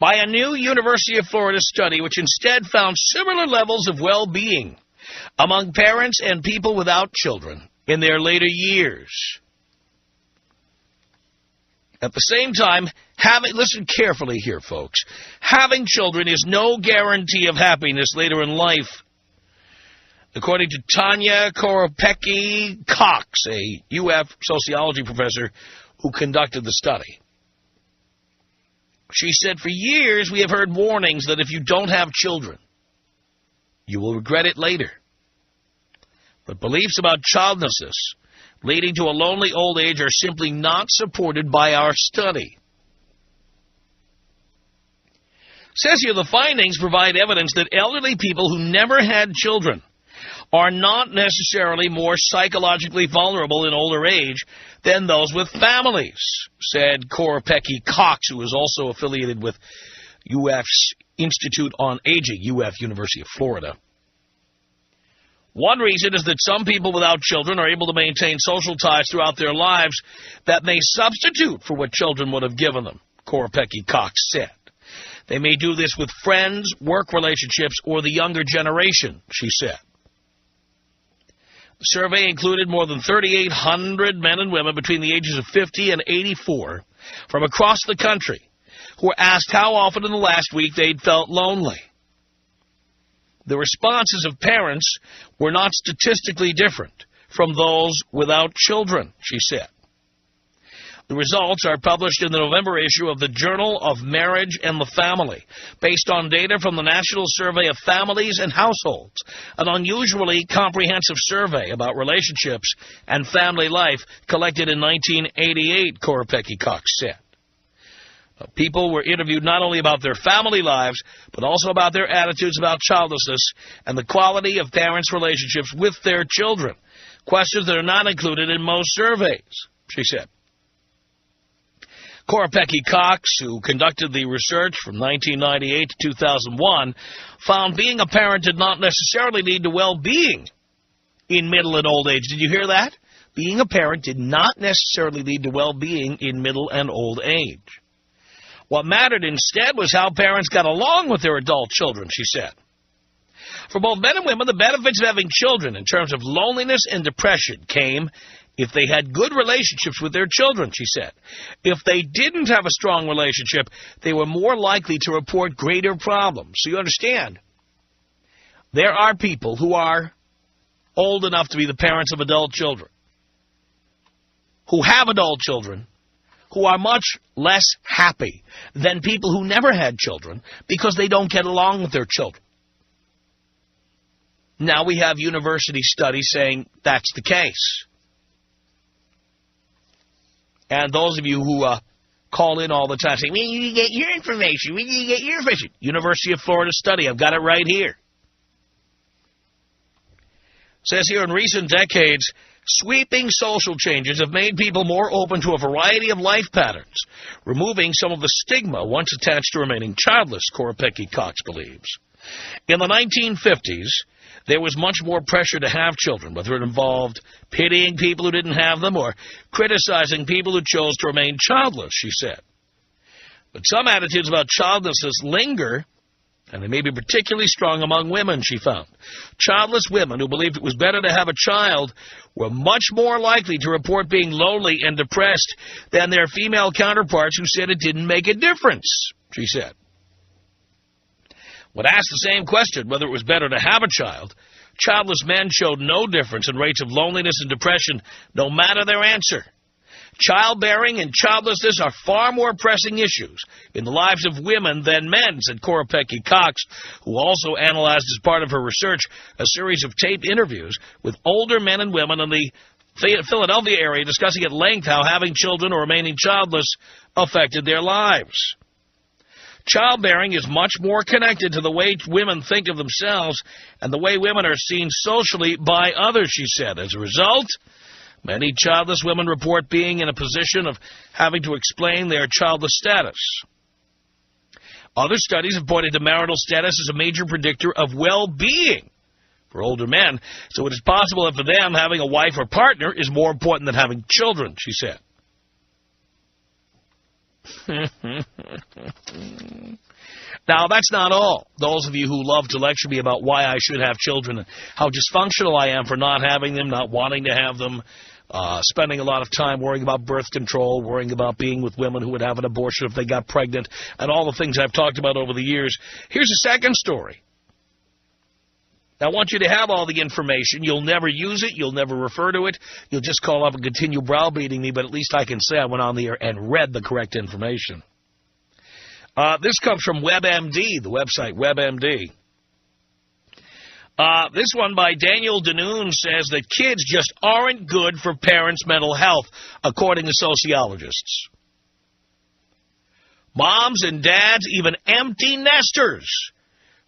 by a new University of Florida study which instead found similar levels of well-being among parents and people without children in their later years. At the same time, listen carefully here, folks, having children is no guarantee of happiness later in life. According to Tanya Koropecki-Cox, a UF sociology professor who conducted the study. She said, for years we have heard warnings that if you don't have children, you will regret it later. But beliefs about childlessness leading to a lonely old age are simply not supported by our study. It says here the findings provide evidence that elderly people who never had children are not necessarily more psychologically vulnerable in older age than those with families, said Koropecki-Cox, who is also affiliated with UF's Institute on Aging, UF, University of Florida. One reason is that some people without children are able to maintain social ties throughout their lives that may substitute for what children would have given them, Koropecki-Cox said. They may do this with friends, work relationships, or the younger generation, she said. The survey included more than 3,800 men and women between the ages of 50 and 84 from across the country who were asked how often in the last week they'd felt lonely. The responses of parents were not statistically different from those without children, she said. The results are published in the November issue of the Journal of Marriage and the Family, based on data from the National Survey of Families and Households, an unusually comprehensive survey about relationships and family life collected in 1988, Koropecki-Cox said. People were interviewed not only about their family lives, but also about their attitudes about childlessness and the quality of parents' relationships with their children, questions that are not included in most surveys, she said. Koropecki-Cox, who conducted the research from 1998 to 2001, found being a parent did not necessarily lead to well-being in middle and old age. Did you hear that? Being a parent did not necessarily lead to well-being in middle and old age. What mattered instead was how parents got along with their adult children, she said. For both men and women, the benefits of having children in terms of loneliness and depression came if they had good relationships with their children, she said. If they didn't have a strong relationship, they were more likely to report greater problems. So you understand, there are people who are old enough to be the parents of adult children, who have adult children, who are much less happy than people who never had children because they don't get along with their children. Now we have university studies saying that's the case. And those of you who call in all the time saying, "When do you get your information? When do you get your information?" University of Florida study. I've got it right here. It says here, in recent decades, sweeping social changes have made people more open to a variety of life patterns, removing some of the stigma once attached to remaining childless, Koropecki Cox believes. In the 1950s, there was much more pressure to have children, whether it involved pitying people who didn't have them or criticizing people who chose to remain childless, she said. But some attitudes about childlessness linger, and they may be particularly strong among women, she found. Childless women who believed it was better to have a child were much more likely to report being lonely and depressed than their female counterparts who said it didn't make a difference, she said. When asked the same question, whether it was better to have a child, childless men showed no difference in rates of loneliness and depression, no matter their answer. Childbearing and childlessness are far more pressing issues in the lives of women than men, said Koropecki Cox, who also analyzed as part of her research a series of taped interviews with older men and women in the Philadelphia area discussing at length how having children or remaining childless affected their lives. Childbearing is much more connected to the way women think of themselves and the way women are seen socially by others, she said. As a result, many childless women report being in a position of having to explain their childless status. Other studies have pointed to marital status as a major predictor of well-being for older men, so it is possible that for them having a wife or partner is more important than having children, she said. Now, that's not all. Those of you who love to lecture me about why I should have children and how dysfunctional I am for not having them, not wanting to have them, spending a lot of time worrying about birth control, worrying about being with women who would have an abortion if they got pregnant, and all the things I've talked about over the years. Here's a second story. I want you to have all the information. You'll never use it. You'll never refer to it. You'll just call up and continue browbeating me, but at least I can say I went on the air and read the correct information. This comes from WebMD, the website WebMD. This one by Daniel Danoon says that kids just aren't good for parents' mental health, according to sociologists. Moms and dads, even empty nesters,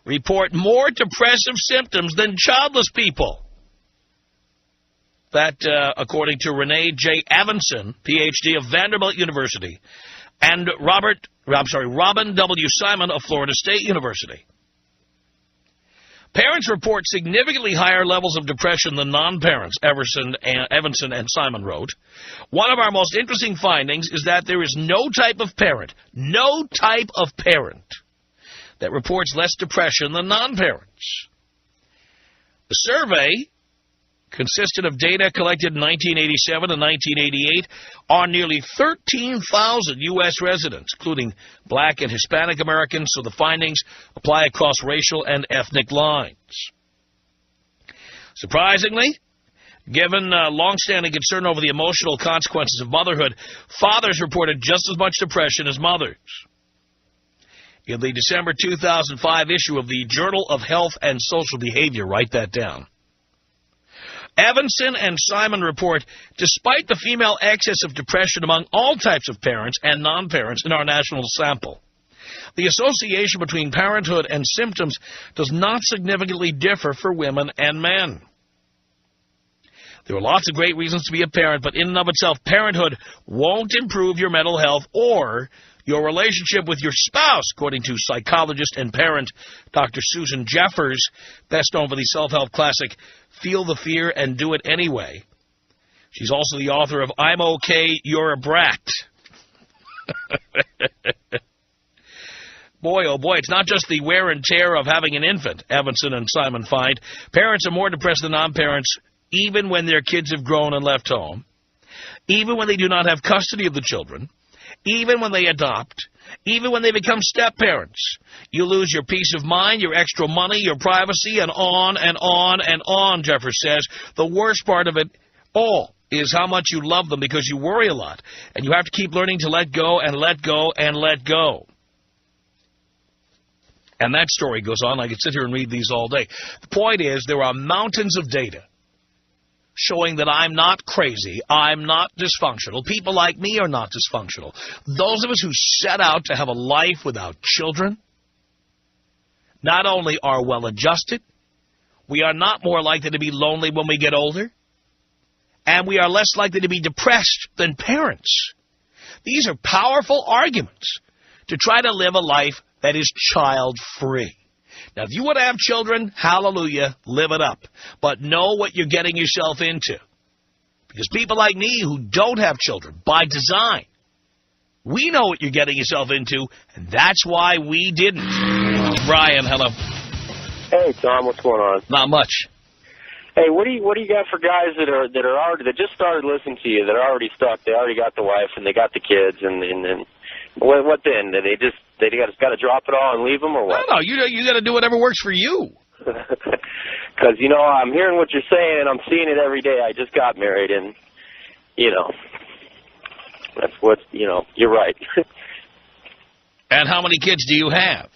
report more depressive symptoms than childless people. That, according to Renee J. Evanson, Ph.D. of Vanderbilt University, and Robin W. Simon of Florida State University. Parents report significantly higher levels of depression than non-parents, Evanson and Simon wrote. One of our most interesting findings is that there is no type of parent, that reports less depression than non-parents. The survey consisted of data collected in 1987 and 1988 on nearly 13,000 U.S. residents, including Black and Hispanic Americans, so the findings apply across racial and ethnic lines. Surprisingly, given long-standing concern over the emotional consequences of motherhood, fathers reported just as much depression as mothers. In the December 2005 issue of the Journal of Health and Social Behavior, write that down, Evanson and Simon report, despite the female excess of depression among all types of parents and non-parents in our national sample, the association between parenthood and symptoms does not significantly differ for women and men. There are lots of great reasons to be a parent, but in and of itself, parenthood won't improve your mental health or your relationship with your spouse, according to psychologist and parent Dr. Susan Jeffers, best known for the self-help classic Feel the Fear and Do It Anyway. She's also the author of I'm Okay, You're a Brat. Boy, oh boy, it's not just the wear and tear of having an infant, Evanson and Simon find. Parents are more depressed than non-parents, even when their kids have grown and left home, even when they do not have custody of the children, even when they adopt, even when they become step-parents. You lose your peace of mind, your extra money, your privacy, and on and on and on, Jeffers says. The worst part of it all is how much you love them because you worry a lot, and you have to keep learning to let go and let go and let go. And that story goes on. I could sit here and read these all day. The point is there are mountains of data showing that I'm not crazy, I'm not dysfunctional. People like me are not dysfunctional. Those of us who set out to have a life without children not only are well-adjusted, we are not more likely to be lonely when we get older, and we are less likely to be depressed than parents. These are powerful arguments to try to live a life that is child-free. Now, if you want to have children, hallelujah, live it up. But know what you're getting yourself into. Because people like me who don't have children, by design, we know what you're getting yourself into, and that's why we didn't. Brian, hello. Hey, Tom, what's going on? Not much. Hey, what do you got for guys that just started listening to you, that are already stuck? They already got the wife and they got the kids, and what then? They got to drop it all and leave them, or what? No, you got to do whatever works for you. Because I'm hearing what you're saying, and I'm seeing it every day. I just got married, and that's what you're right. And how many kids do you have?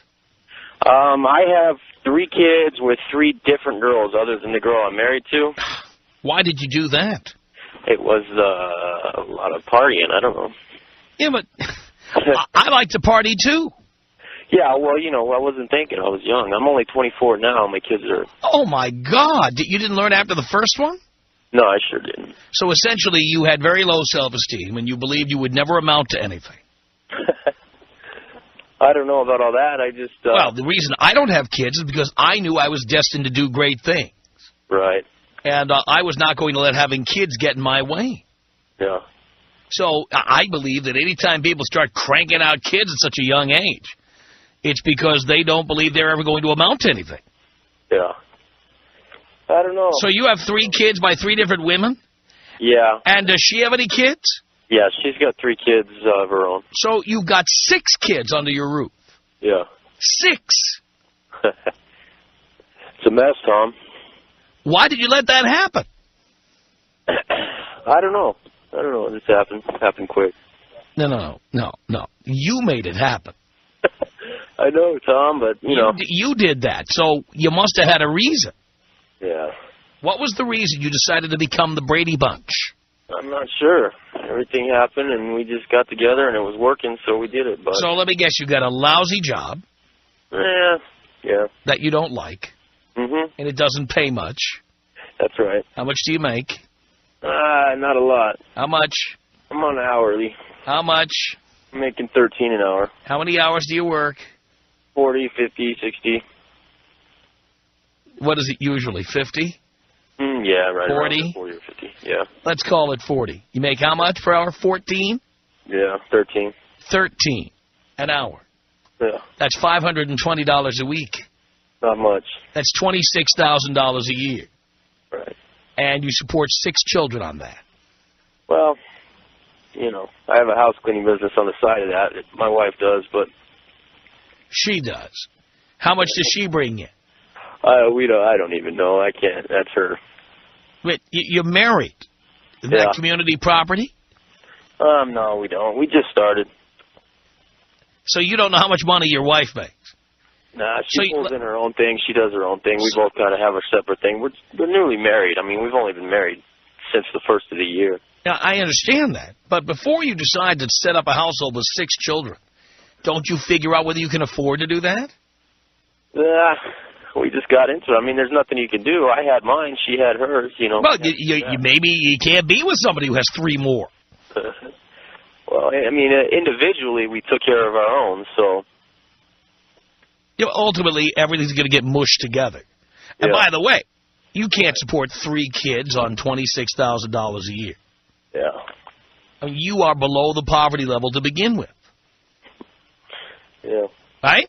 I have 3 kids with 3 different girls other than the girl I'm married to. Why did you do that? It was a lot of partying. I don't know. Yeah, but I like to party, too. Yeah, well, I wasn't thinking. I was young. I'm only 24 now. My kids are... Oh, my God. You didn't learn after the first one? No, I sure didn't. So, essentially, you had very low self-esteem, and you believed you would never amount to anything. I don't know about all that. I just... Well, the reason I don't have kids is because I knew I was destined to do great things. Right. And I was not going to let having kids get in my way. Yeah. So I believe that any time people start cranking out kids at such a young age, it's because they don't believe they're ever going to amount to anything. Yeah. I don't know. So you have 3 kids by 3 different women? Yeah. And does she have any kids? Yeah, she's got 3 kids of her own. So you've got 6 kids under your roof? Yeah. 6? It's a mess, Tom. Why did you let that happen? I don't know. This happened quick. No. You made it happen. I know, Tom, but, You did that, so you must have had a reason. Yeah. What was the reason you decided to become the Brady Bunch? I'm not sure. Everything happened, and we just got together, and it was working, so we did it. But so let me guess, you got a lousy job. Yeah. That you don't like. Mm-hmm. And it doesn't pay much. That's right. How much do you make? Not a lot. How much? I'm on hourly. How much? I'm making $13 an hour. How many hours do you work? 40, 50, 60. What is it usually, 50? Yeah, right 40? around 40 or 50, yeah. Let's call it 40. You make how much per hour? 14? Yeah, 13. 13 an hour. Yeah. That's $520 a week. Not much. That's $26,000 a year. Right. And you support 6 children on that. Well, I have a house cleaning business on the side of that. My wife does, but... She does. How much does she bring in? I don't even know. I can't. That's her. Wait, you're married? Is that community property? No, we don't. We just started. So you don't know how much money your wife makes? Nah, she pulls in her own thing. She does her own thing. We both kind of have our separate thing. We're newly married. I mean, we've only been married since the first of the year. Now, I understand that. But before you decide to set up a household with 6 children, don't you figure out whether you can afford to do that? We just got into it. I mean, there's nothing you can do. I had mine. She had hers, Well, maybe you can't be with somebody who has 3 more. Well, I mean, individually, we took care of our own, so... Ultimately, everything's going to get mushed together. And by the way, you can't support 3 kids on $26,000 a year. Yeah. I mean, you are below the poverty level to begin with. Yeah. Right?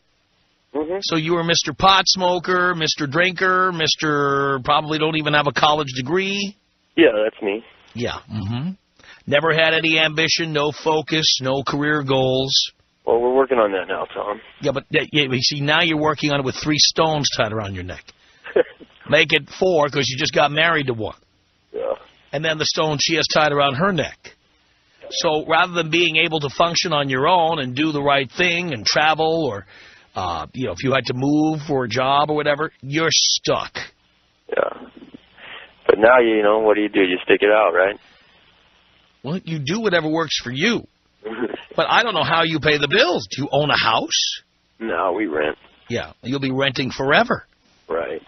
Mm-hmm. So you were Mr. Pot Smoker, Mr. Drinker, Mr. Probably don't even have a college degree. Yeah, that's me. Yeah. Mm-hmm. Never had any ambition, no focus, no career goals. Well, we're working on that now, Tom. Yeah, but you see, now you're working on it with 3 stones tied around your neck. Make it 4 because you just got married to one. Yeah. And then the stone she has tied around her neck. So rather than being able to function on your own and do the right thing and travel or, if you had to move for a job or whatever, you're stuck. Yeah. But now, you know, what do? You stick it out, right? Well, you do whatever works for you. But I don't know how you pay the bills. Do you own a house? No, we rent. Yeah, you'll be renting forever. Right.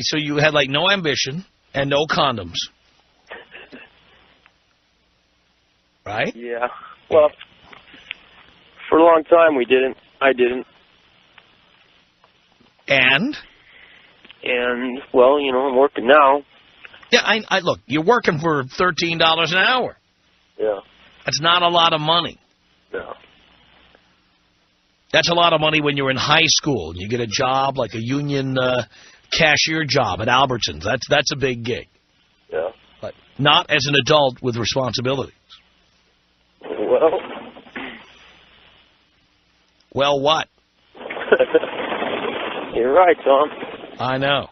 So you had, like, no ambition and no condoms. Right? Yeah. Well, for a long time we didn't. I didn't. And, well, you know, I'm working now. Yeah, I look, you're working for $13 an hour. Yeah. That's not a lot of money. No. That's a lot of money when you're in high school and you get a job like a union cashier job at Albertsons. That's a big gig. Yeah. But not as an adult with responsibilities. Well, what? You're right, Tom. I know.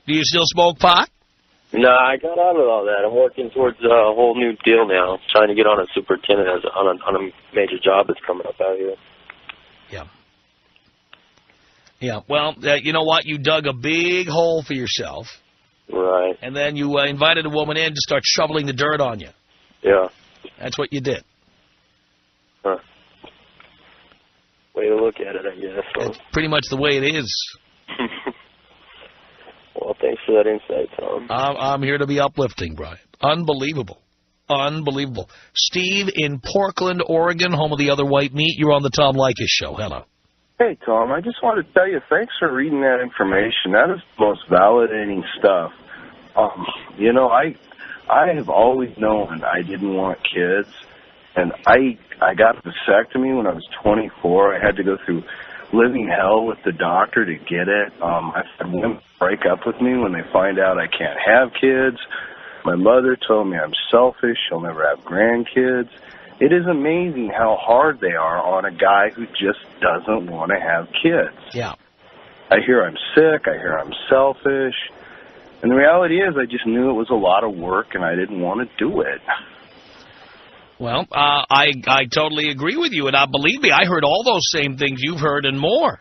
Do you still smoke pot? No, I got out of all that. I'm working towards a whole new deal now. Trying to get on a superintendent on a major job that's coming up out here. Yeah. Yeah. Well, you know what? You dug a big hole for yourself. Right. And then you invited a woman in to start shoveling the dirt on you. Yeah. That's what you did. Huh. Way to look at it, I guess. So. That's pretty much the way it is. Well, thanks for that insight, Tom. I'm here to be uplifting, Brian. Unbelievable. Unbelievable. Steve in Portland, Oregon, home of the other white meat. You're on the Tom Leykis Show. Hello. Hey, Tom, I just wanted to tell you, thanks for reading that information. That is the most validating stuff. You know, I have always known I didn't want kids, and I got a vasectomy when I was 24. I had to go through living hell with the doctor to get it. I've had women break up with me when they find out I can't have kids. My mother told me I'm selfish, she'll never have grandkids. It is amazing how hard they are on a guy who just doesn't want to have kids. Yeah. I hear I'm sick, I hear I'm selfish, and the reality is I just knew it was a lot of work and I didn't want to do it. Well, I totally agree with you, and believe me, I heard all those same things you've heard and more.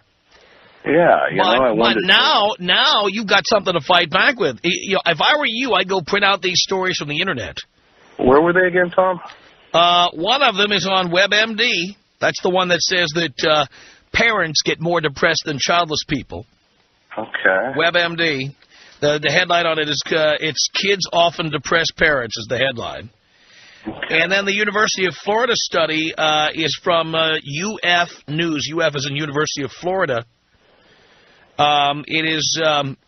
Yeah, I wondered. But now you've got something to fight back with. You know, if I were you, I'd go print out these stories from the Internet. Where were they again, Tom? One of them is on WebMD. That's the one that says that parents get more depressed than childless people. Okay. WebMD. The headline on it is, it's Kids Often Depress Parents is the headline. Okay. And then the University of Florida study is from UF News. UF is in University of Florida. It is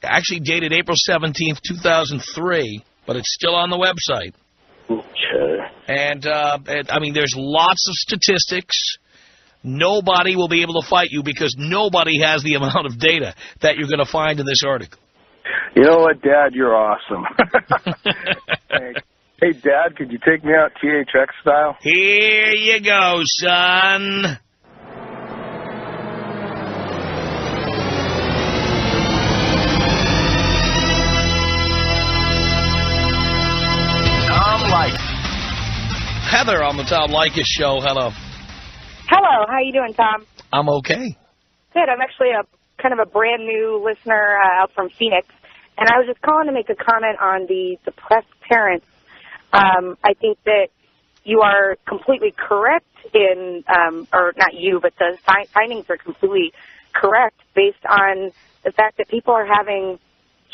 actually dated April 17th, 2003, but it's still on the website. Okay. And I mean, there's lots of statistics. Nobody will be able to fight you because nobody has the amount of data that you're going to find in this article. You know what, Dad? You're awesome. Hey, Dad, could you take me out THX style? Here you go, son. Tom Leykis. Heather on the Tom Leykis Show. Hello. Hello. How you doing, Tom? I'm okay. Good. I'm actually kind of a brand new listener out from Phoenix, and I was just calling to make a comment on the depressed parents. I think that you are completely correct in, or not you, but the findings are completely correct based on the fact that people are having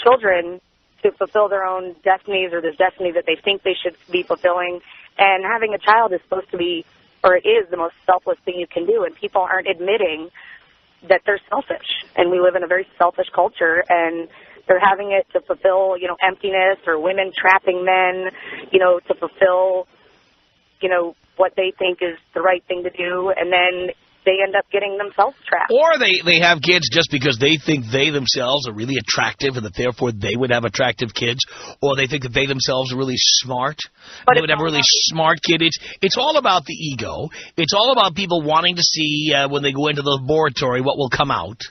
children to fulfill their own destinies or the destiny that they think they should be fulfilling. And having a child is supposed to be, or it is the most selfless thing you can do. And people aren't admitting that they're selfish. And we live in a very selfish culture, and they're having it to fulfill, you know, emptiness, or women trapping men, you know, to fulfill, you know, what they think is the right thing to do, and then they end up getting themselves trapped. Or they have kids just because they think they themselves are really attractive and that therefore they would have attractive kids, or they think that they themselves are really smart and they would have a really smart kid. It's all about the ego. It's all about people wanting to see when they go into the laboratory what will come out.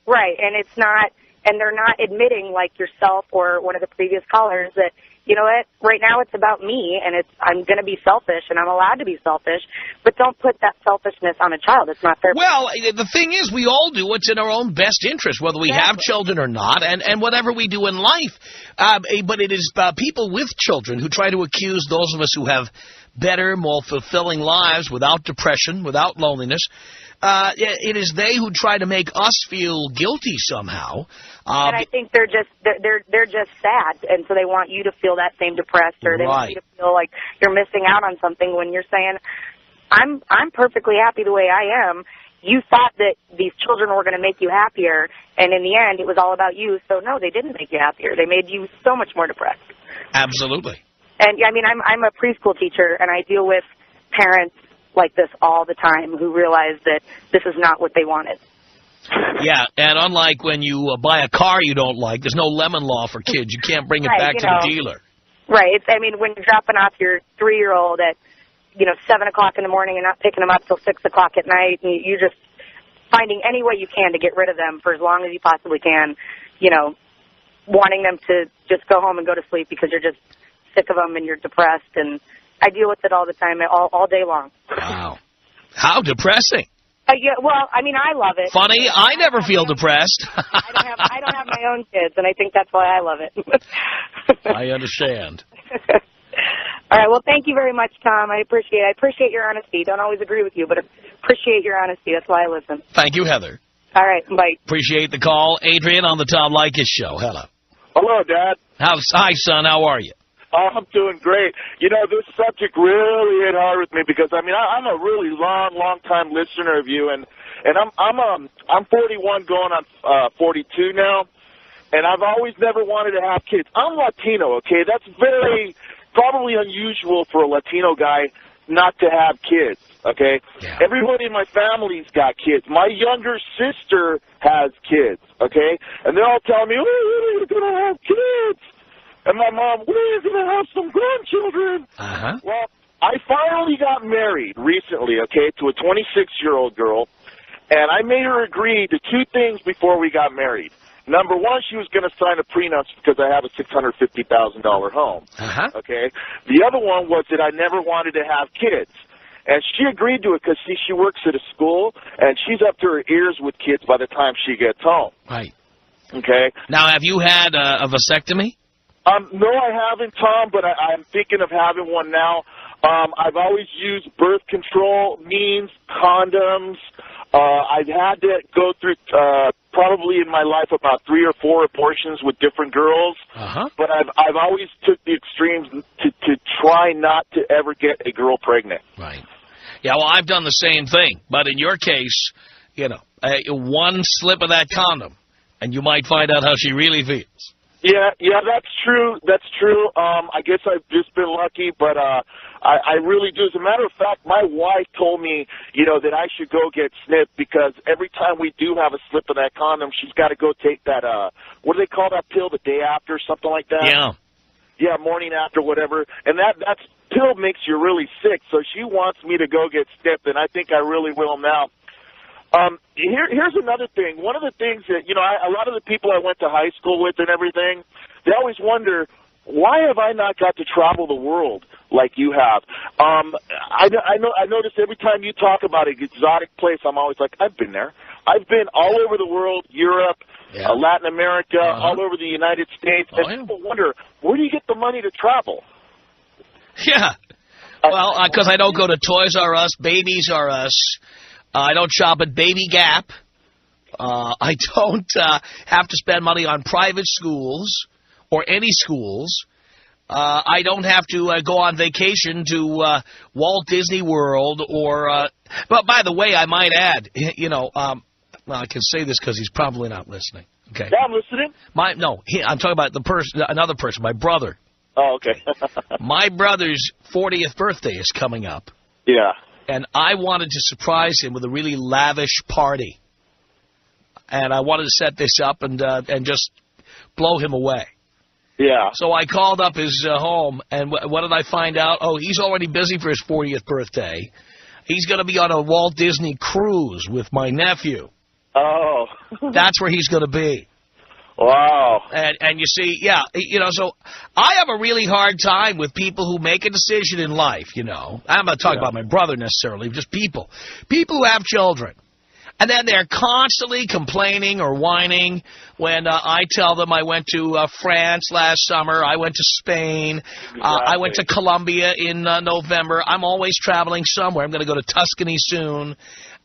Right, and it's not... And they're not admitting, like yourself or one of the previous callers, that you know what, right now it's about me, and I'm going to be selfish, and I'm allowed to be selfish, but don't put that selfishness on a child. It's not fair. Well, the thing is, we all do what's in our own best interest, whether we have children or not, and whatever we do in life. But it is people with children who try to accuse those of us who have better, more fulfilling lives without depression, without loneliness. It is they who try to make us feel guilty somehow. And I think they're just sad, and so they want you to feel that same depressed, or they want you to feel like you're missing out on something when you're saying, I'm perfectly happy the way I am. You thought that these children were going to make you happier, and in the end, it was all about you. So no, they didn't make you happier. They made you so much more depressed. Absolutely. And I mean, I'm a preschool teacher, and I deal with parents like this all the time who realize that this is not what they wanted. Yeah, and unlike when you buy a car you don't like, there's no lemon law for kids. You can't bring it back to the dealer. Right. I mean, when you're dropping off your 3-year-old at, 7 o'clock in the morning and not picking them up till 6 o'clock at night, and you're just finding any way you can to get rid of them for as long as you possibly can, wanting them to just go home and go to sleep because you're just sick of them and you're depressed. And I deal with it all the time, all day long. Wow. How depressing. Yeah, well, I mean, I love it. Funny, I never feel depressed. I don't have my own kids, and I think that's why I love it. I understand. All right, well, thank you very much, Tom. I appreciate your honesty. Don't always agree with you, but appreciate your honesty. That's why I listen. Thank you, Heather. All right, bye. Appreciate the call. Adrian on the Tom Leykis Show. Hello. Hello, Dad. Hi, son. How are you? Oh, I'm doing great. This subject really hit hard with me because I'm a really long-time listener of you, and I'm 41 going on 42 now, and I've always never wanted to have kids. I'm Latino, okay? That's probably unusual for a Latino guy not to have kids, okay? Yeah. Everybody in my family's got kids. My younger sister has kids, okay? And they're all telling me, oh, we're going to have kids. And my mom, we're going to have some grandchildren. Uh-huh. Well, I finally got married recently, okay, to a 26-year-old girl, and I made her agree to 2 things before we got married. Number one, she was going to sign a prenup because I have a $650,000 home, okay? The other one was that I never wanted to have kids. And she agreed to it because, see, she works at a school, and she's up to her ears with kids by the time she gets home. Right. Okay? Now, have you had a vasectomy? No, I haven't, Tom, but I'm thinking of having one now. I've always used birth control means, condoms. I've had to go through probably in my life about 3 or 4 abortions with different girls. But I've always took the extremes to try not to ever get a girl pregnant. Right. Yeah, well, I've done the same thing. But in your case, one slip of that condom, and you might find out how she really feels. Yeah, that's true. That's true. I guess I've just been lucky, but I really do. As a matter of fact, my wife told me, that I should go get snipped because every time we do have a slip of that condom, she's got to go take that, what do they call that pill, the day after, something like that? Yeah. Yeah, morning after, whatever. And that pill makes you really sick, so she wants me to go get snipped, and I think I really will now. Here's another thing. One of the things that, a lot of the people I went to high school with and everything, they always wonder, why have I not got to travel the world like you have? I notice every time you talk about an exotic place, I'm always like, I've been there. I've been all over the world, Europe, Latin America, all over the United States, and people wonder, where do you get the money to travel? Yeah. Well, because I don't go to Toys R Us, Babies R Us. I don't shop at Baby Gap. I don't have to spend money on private schools or any schools. I don't have to go on vacation to Walt Disney World or... but by the way, I might add, well, I can say this because he's probably not listening. Okay. Yeah, I'm listening. I'm talking about another person, my brother. Oh, okay. My brother's 40th birthday is coming up. Yeah. And I wanted to surprise him with a really lavish party. And I wanted to set this up and just blow him away. Yeah. So I called up his home, and what did I find out? Oh, he's already busy for his 40th birthday. He's going to be on a Walt Disney cruise with my nephew. Oh. That's where he's going to be. Wow. And you see, yeah, you know, so I have a really hard time with people who make a decision in life, you know. I'm not talking about my brother necessarily, just people. People who have children. And then they're constantly complaining or whining when I tell them I went to France last summer, I went to Spain, I went to Colombia in November. I'm always traveling somewhere. I'm going to go to Tuscany soon.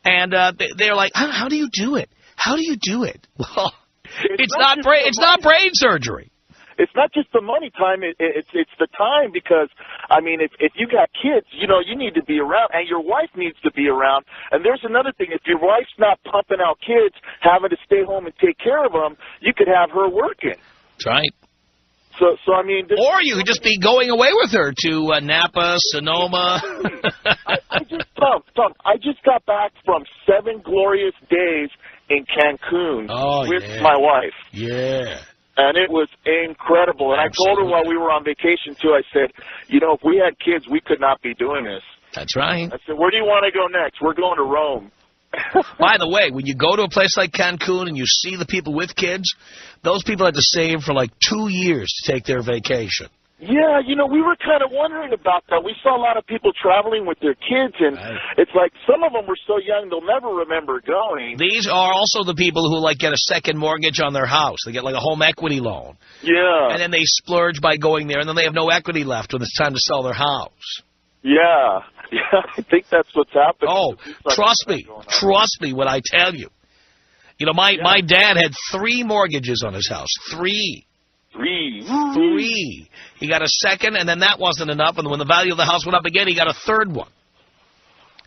And they're like, how do you do it? How do you do it? Well, it's not brain surgery. It's not just the money time. It's the time because, I mean, if you got kids, you know, you need to be around, and your wife needs to be around. And there's another thing. If your wife's not pumping out kids, having to stay home and take care of them, you could have her working. That's right. So I mean... Or you could just be going away with her to Napa, Sonoma. Tom, I just got back from 7 glorious days in Cancun with my wife. Yeah. And it was incredible. And Absolutely. I told her while we were on vacation, too, I said, you know, if we had kids, we could not be doing this. That's right. I said, where do you want to go next? We're going to Rome. By the way, when you go to a place like Cancun and you see the people with kids, those people had to save for like 2 years to take their vacation. Yeah, you know, we were kind of wondering about that. We saw a lot of people traveling with their kids, and it's like some of them were so young they'll never remember going. These are also the people who, like, get a second mortgage on their house. They get, like, a home equity loan. Yeah. And then they splurge by going there, and then they have no equity left when it's time to sell their house. Yeah. Yeah, I think that's what's happening. Oh, trust me when I tell you. You know, my dad had 3 mortgages on his house. 3. He got a second, and then that wasn't enough, and when the value of the house went up again, he got a third one.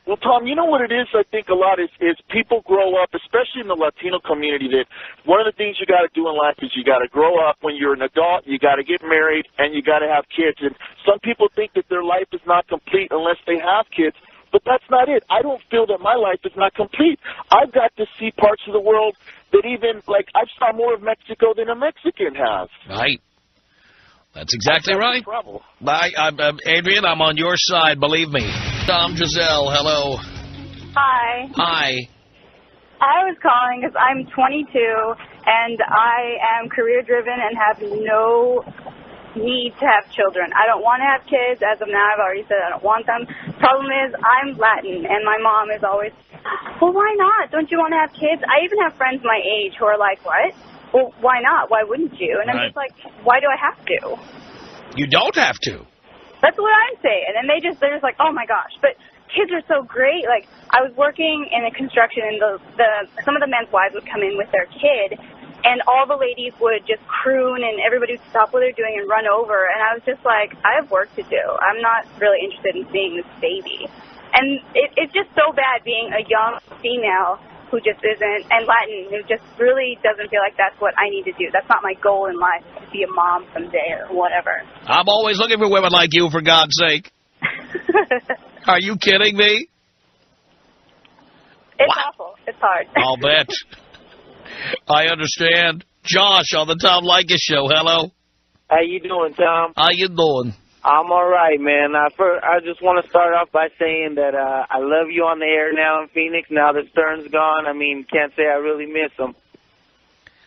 Well, Tom, you know what it is, I think, a lot is people grow up, especially in the Latino community, that one of the things you got to do in life is you got to grow up. When you're an adult, you got to get married, and you got to have kids. And some people think that their life is not complete unless they have kids, but that's not it. I don't feel that my life is not complete. I've got to see parts of the world that even, like, I've saw more of Mexico than a Mexican has. Right. That's exactly right. Adrian, I'm on your side, believe me. Tom Giselle, hello. Hi. Hi. I was calling because I'm 22, and I am career-driven and have no need to have children. I don't want to have kids. As of now, I've already said I don't want them. Problem is, I'm Latin, and my mom is always, well, why not? Don't you want to have kids? I even have friends my age who are like, what? Well, why not? Why wouldn't you? And I'm just like, why do I have to? You don't have to. That's what I'm saying. And then they're just like, oh my gosh. But kids are so great. Like, I was working in a construction, and some of the men's wives would come in with their kid, and all the ladies would just croon, and everybody would stop what they're doing and run over. And I was just like, I have work to do. I'm not really interested in seeing this baby. And it's just so bad being a young female who just isn't, and Latin, who just really doesn't feel like that's what I need to do. That's not my goal in life, to be a mom someday or whatever. I'm always looking for women like you, for God's sake. Are you kidding me? It's awful. It's hard. I'll bet. I understand. Josh on the Tom Leykis Show. Hello. How you doing, Tom? How you doing? I'm all right, man. I just want to start off by saying that I love you on the air now in Phoenix. Now that Stern's gone, I mean, can't say I really miss him.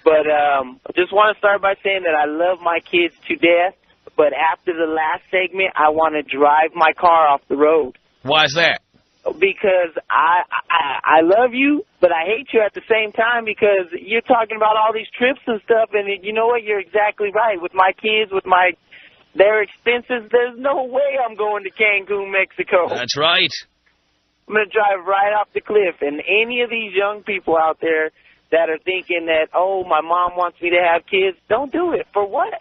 But I just want to start by saying that I love my kids to death. But after the last segment, I want to drive my car off the road. Why is that? Because I love you, but I hate you at the same time, because you're talking about all these trips and stuff, and you know what? You're exactly right. With my kids, with their expenses, there's no way I'm going to Cancun, Mexico. That's right. I'm going to drive right off the cliff. And any of these young people out there that are thinking that, oh, my mom wants me to have kids, don't do it. For what?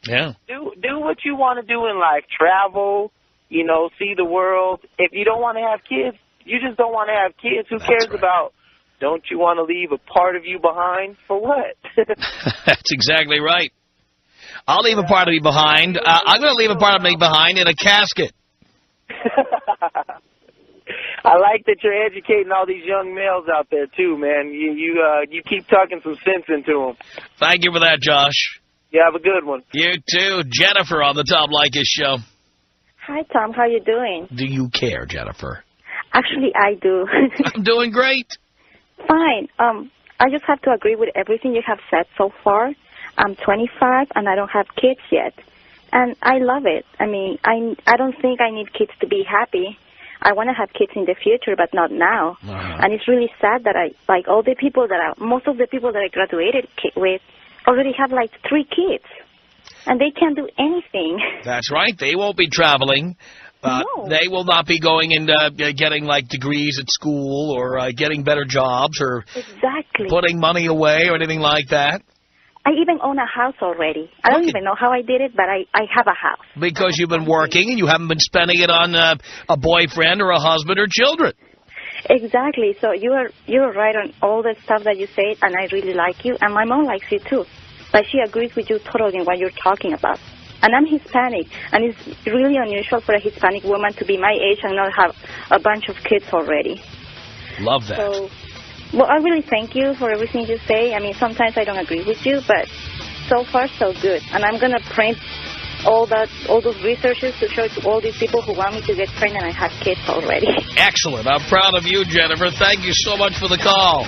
Yeah. Do what you want to do in life. Travel, you know, see the world. If you don't want to have kids, you just don't want to have kids. Who cares about, don't you want to leave a part of you behind? For what? That's exactly right. I'll leave a part of me behind. I'm going to leave a part of me behind in a casket. I like that you're educating all these young males out there, too, man. You keep talking some sense into them. Thank you for that, Josh. You have a good one. You too. Jennifer on the Tom Leykis Show. Hi, Tom. How you doing? Do you care, Jennifer? Actually, I do. I'm doing great. Fine. I just have to agree with everything you have said so far. I'm 25, and I don't have kids yet. And I love it. I mean, I don't think I need kids to be happy. I want to have kids in the future, but not now. And it's really sad that most of the people that I graduated with already have like 3 kids. And they can't do anything. That's right. They won't be traveling. No. They will not be going and getting like degrees at school or getting better jobs or putting money away or anything like that. I even own a house already. I don't even know how I did it, but I have a house. Because you've been working and you haven't been spending it on a boyfriend or a husband or children. Exactly. So you're right on all the stuff that you said, and I really like you, and my mom likes you too. Like, she agrees with you totally in what you're talking about. And I'm Hispanic, and it's really unusual for a Hispanic woman to be my age and not have a bunch of kids already. Love that. So, well, I really thank you for everything you say. I mean, sometimes I don't agree with you, but so far, so good. And I'm going to print all those researches to show to all these people who want me to get pregnant and have kids already. Excellent. I'm proud of you, Jennifer. Thank you so much for the call.